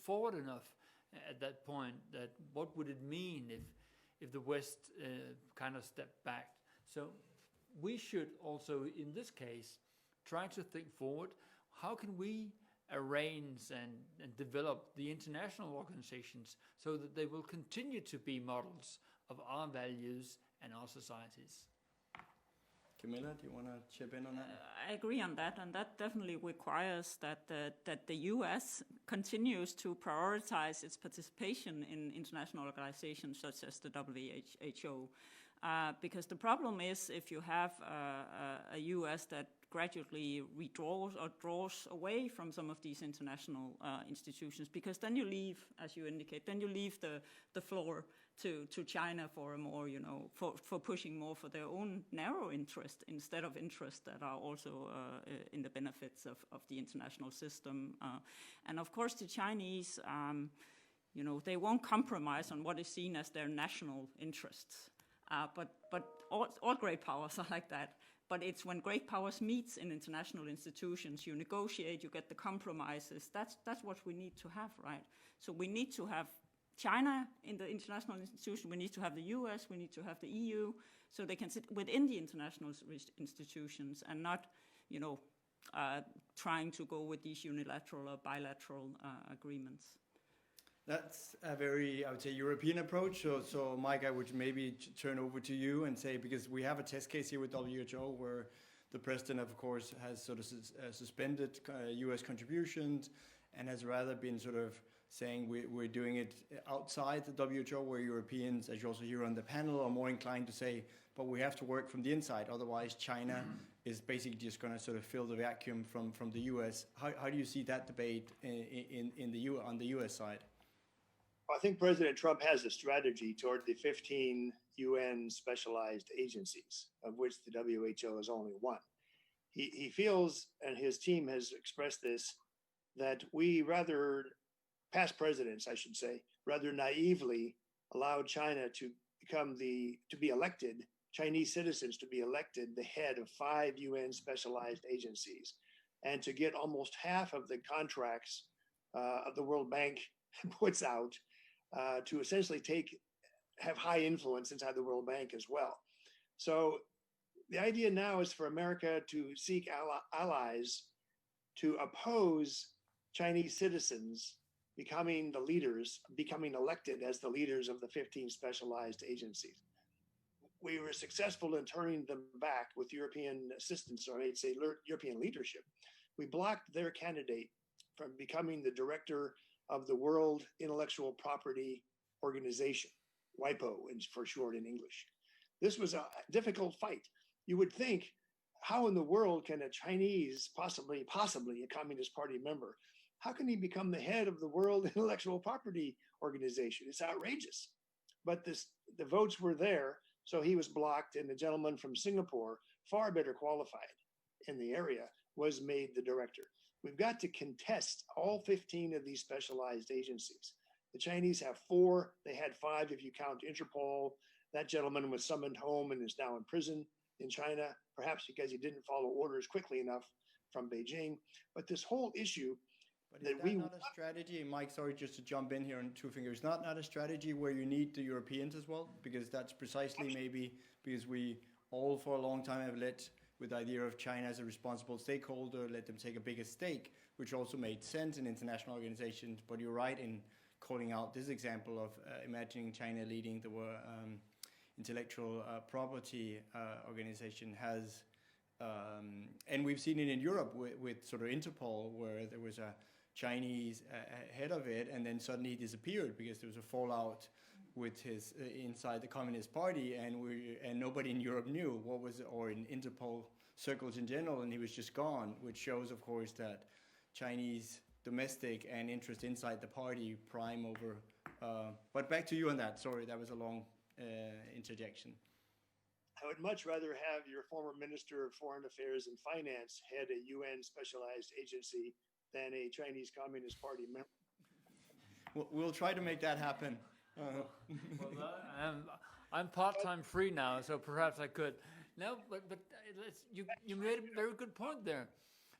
forward enough at that point, that what would it mean if the West kind of stepped back. So we should also, in this case, try to think forward. How can we arrange and develop the international organizations so that they will continue to be models of our values and our societies? Camilla, do you want to chip in on that? I agree on that, and that definitely requires that the US continues to prioritize its participation in international organizations such as the WHO. Because the problem is, if you have a US that gradually withdraws or draws away from some of these international institutions, because then you leave, as you indicate, then you leave the floor to China for a more, for pushing more for their own narrow interest instead of interests that are also in the benefits of the international system. And of course, the Chinese, they won't compromise on what is seen as their national interests. But all great powers are like that. But it's when great powers meet in international institutions, you negotiate, you get the compromises. That's what we need to have, right? So we need to have China in the international institution, we need to have the US, we need to have the EU, so they can sit within the international institutions and not, trying to go with these unilateral or bilateral agreements. That's a very, I would say, European approach. So Mike, I would maybe turn over to you and say, because we have a test case here with WHO where the president, of course, has sort of suspended US contributions and has rather been sort of saying we're doing it outside the WHO, where Europeans, as you also hear on the panel, are more inclined to say, but we have to work from the inside. Otherwise, China is basically just going to sort of fill the vacuum from the US. How do you see that debate on the US side? I think President Trump has a strategy toward the 15 UN specialized agencies, of which the WHO is only one. He feels, and his team has expressed this, that past presidents, I should say, rather naively allowed China to be elected, Chinese citizens to be elected the head of 5 UN specialized agencies, and to get almost half of the contracts of the World Bank puts out, to essentially have high influence inside the World Bank as well. So the idea now is for America to seek allies to oppose Chinese citizens becoming elected as the leaders of the 15 specialized agencies. We were successful in turning them back with European assistance, or I'd say European leadership. We blocked their candidate from becoming the director of the World Intellectual Property Organization, WIPO for short in English. This was a difficult fight. You would think, how in the world can a Chinese, possibly a Communist Party member, how can he become the head of the World Intellectual Property Organization? It's outrageous. But the votes were there, so he was blocked, and the gentleman from Singapore, far better qualified in the area, was made the director. We've got to contest all 15 of these specialized agencies. The Chinese have 4. They had 5 if you count Interpol. That gentleman was summoned home and is now in prison in China, perhaps because he didn't follow orders quickly enough from Beijing. But this whole issue But is that not a strategy, Mike, sorry, just to jump in here on 2 fingers, not a strategy where you need the Europeans as well? Because that's precisely maybe because we all for a long time have led with the idea of China as a responsible stakeholder, let them take a bigger stake, which also made sense in international organizations. But you're right in calling out this example of imagining China leading the intellectual property organization has, and we've seen it in Europe with sort of Interpol, where there was a Chinese head of it, and then suddenly he disappeared because there was a fallout with his inside the Communist Party, and nobody in Europe knew what was, or in Interpol circles in general, and he was just gone, which shows, of course, that Chinese domestic and interest inside the party prime over. But back to you on that. Sorry, that was a long interjection. I would much rather have your former Minister of Foreign Affairs and Finance head a UN specialized agency than a Chinese Communist Party member. We'll try to make that happen. I'm part-time free now, so perhaps I could. No, but you made a very good point there,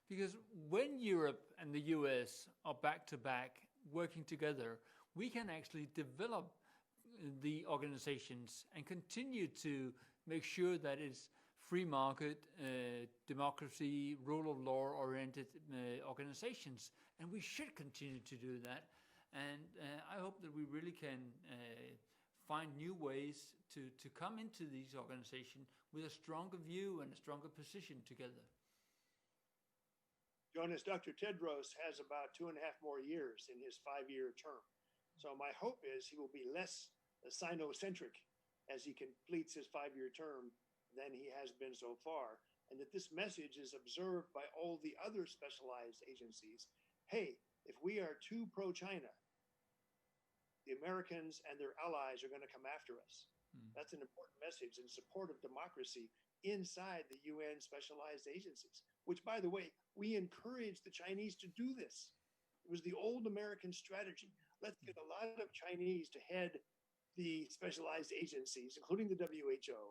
because when Europe and the US are back-to-back working together, we can actually develop the organizations and continue to make sure that it's free market, democracy, rule of law oriented organizations, and we should continue to do that. And I hope that we really can find new ways to come into these organizations with a stronger view and a stronger position together. Jonas, Dr. Tedros has about 2.5 more years in his 5-year term. So my hope is he will be less Sino-centric as he completes his 5-year term than he has been so far. and that this message is observed by all the other specialized agencies. Hey, if we are too pro-China, the Americans and their allies are going to come after us. That's an important message in support of democracy inside the UN specialized agencies, which, by the way, we encourage the Chinese to do this. It was the old American strategy. Let's get a lot of Chinese to head the specialized agencies, including the WHO,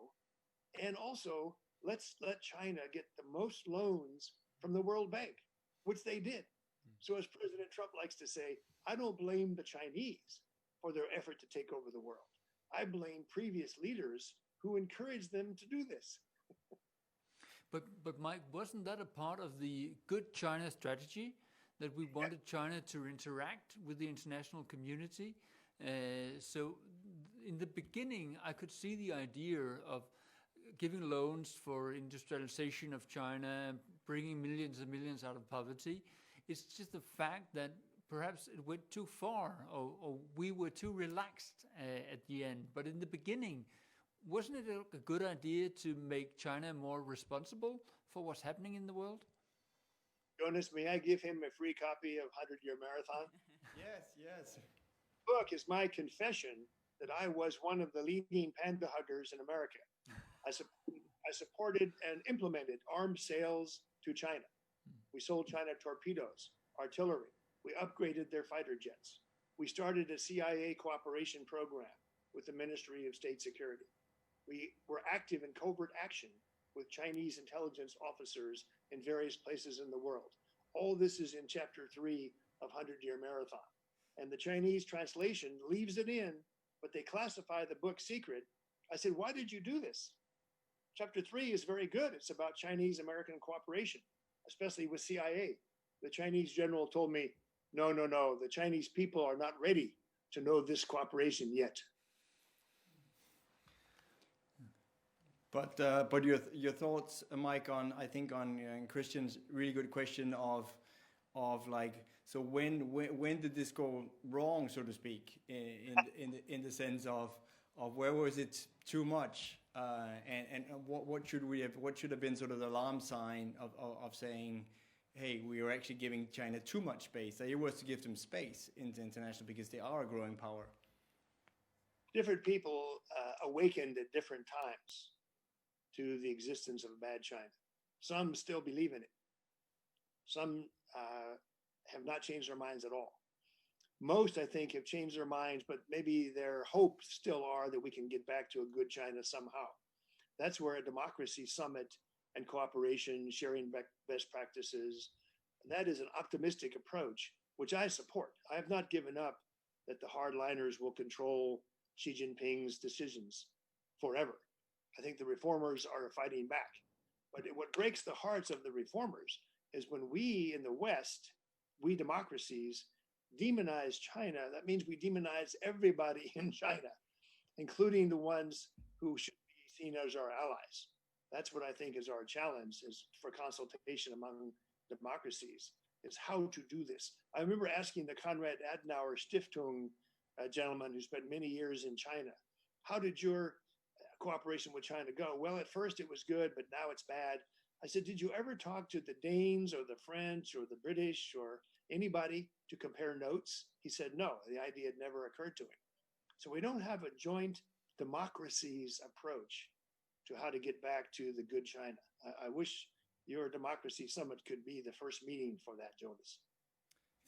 and also let's let China get the most loans from the World Bank, which they did. So as President Trump likes to say, I don't blame the Chinese for their effort to take over the world. I blame previous leaders who encouraged them to do this. But Mike, wasn't that a part of the good China strategy, that we wanted China to interact with the international community? So in the beginning, I could see the idea of giving loans for industrialization of China, bringing millions and millions out of poverty. It's just the fact that perhaps it went too far, or we were too relaxed at the end. But in the beginning, wasn't it a good idea to make China more responsible for what's happening in the world? Jonas, may I give him a free copy of 100-Year Marathon? Yes. The book is my confession that I was one of the leading panda huggers in America. I supported and implemented arms sales to China. We sold China torpedoes, artillery. We upgraded their fighter jets. We started a CIA cooperation program with the Ministry of State Security. We were active in covert action with Chinese intelligence officers in various places in the world. All this is in chapter 3 of 100-Year Marathon. And the Chinese translation leaves it in, but they classify the book secret. I said, why did you do this? Chapter 3 is very good. It's about Chinese-American cooperation, especially with CIA. The Chinese general told me, no, the Chinese people are not ready to know this cooperation yet. But your thoughts, Mike, on Christian's really good question of like, so when did this go wrong, so to speak, in the sense of where was it too much, and what should have been sort of the alarm sign of saying, hey, we are actually giving China too much space. It was to give them space in the international because they are a growing power. Different people awakened at different times to the existence of bad China. Some still believe in it. Some have not changed their minds at all. Most, I think, have changed their minds, but maybe their hopes still are that we can get back to a good China somehow. That's where a democracy summit and cooperation, sharing best practices, that is an optimistic approach, which I support. I have not given up that the hardliners will control Xi Jinping's decisions forever. I think the reformers are fighting back. But what breaks the hearts of the reformers is when we in the West, we democracies, demonize China. That means we demonize everybody in China, including the ones who should be seen as our allies. That's what I think is our challenge, is for consultation among democracies, is how to do this. I remember asking the Konrad Adenauer Stiftung gentleman who spent many years in China, how did your cooperation with China go? Well, at first it was good, but now it's bad. I said, did you ever talk to the Danes or the French or the British or anybody to compare notes? He said, no, the idea had never occurred to him. So we don't have a joint democracies approach to how to get back to the good China. I wish your democracy summit could be the first meeting for that, Jonas.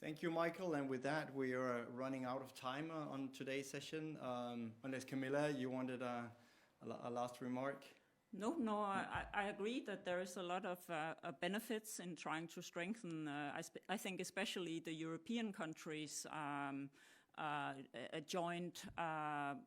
Thank you, Michael. And with that, we are running out of time on today's session. Unless Camilla, you wanted a last remark? No, I agree that there is a lot of benefits in trying to strengthen, I think especially the European countries, a joint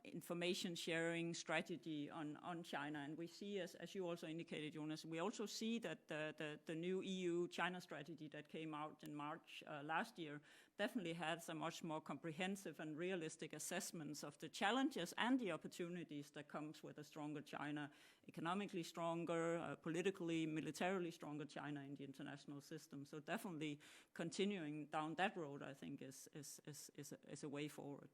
information sharing strategy on China. And we see, as you also indicated, Jonas, we also see that the new EU-China strategy that came out in March last year definitely had some much more comprehensive and realistic assessments of the challenges and the opportunities that comes with a stronger China, economically stronger, politically, militarily stronger China in the international system. So definitely continuing down that road, I think, is a way forward.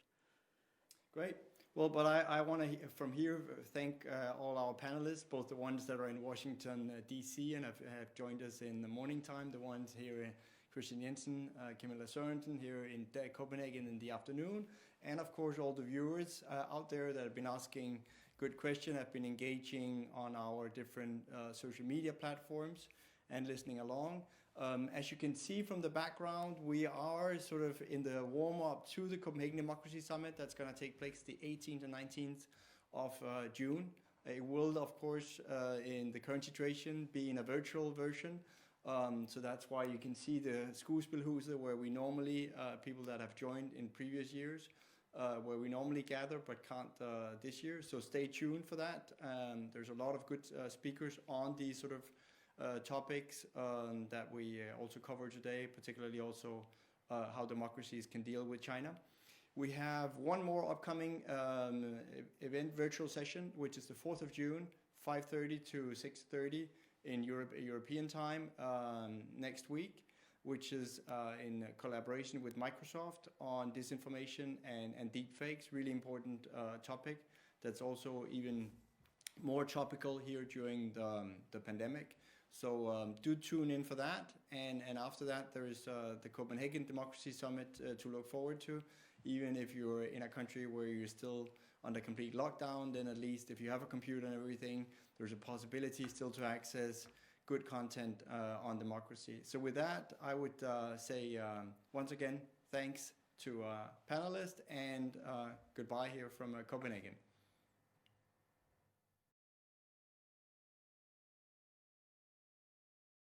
Great. Well, but I want to, from here, thank all our panelists, both the ones that are in Washington, D.C., and have joined us in the morning time, the ones here, Christian Jensen, Camilla Sørensen, here in Copenhagen in the afternoon, and of course all the viewers out there that have been asking good questions, have been engaging on our different social media platforms and listening along. As you can see from the background, we are sort of in the warm-up to the Copenhagen Democracy Summit that's going to take place the 18th and 19th of June. It will, of course, in the current situation, be in a virtual version. So that's why you can see the Skuespilhuset, where we normally, people that have joined in previous years, where we normally gather but can't this year. So stay tuned for that. There's a lot of good speakers on these sort of topics that we also cover today, particularly also how democracies can deal with China. We have one more upcoming event, virtual session, which is the 4th of June, 5:30 to 6:30 in European time next week, which is in collaboration with Microsoft on disinformation and deepfakes, really important topic that's also even more topical here during the pandemic. So do tune in for that, and after that there is the Copenhagen Democracy Summit to look forward to. Even if you're in a country where you're still under complete lockdown, then at least if you have a computer and everything, there's a possibility still to access good content on democracy. So with that, I would say once again, thanks to panelists, and goodbye here from Copenhagen.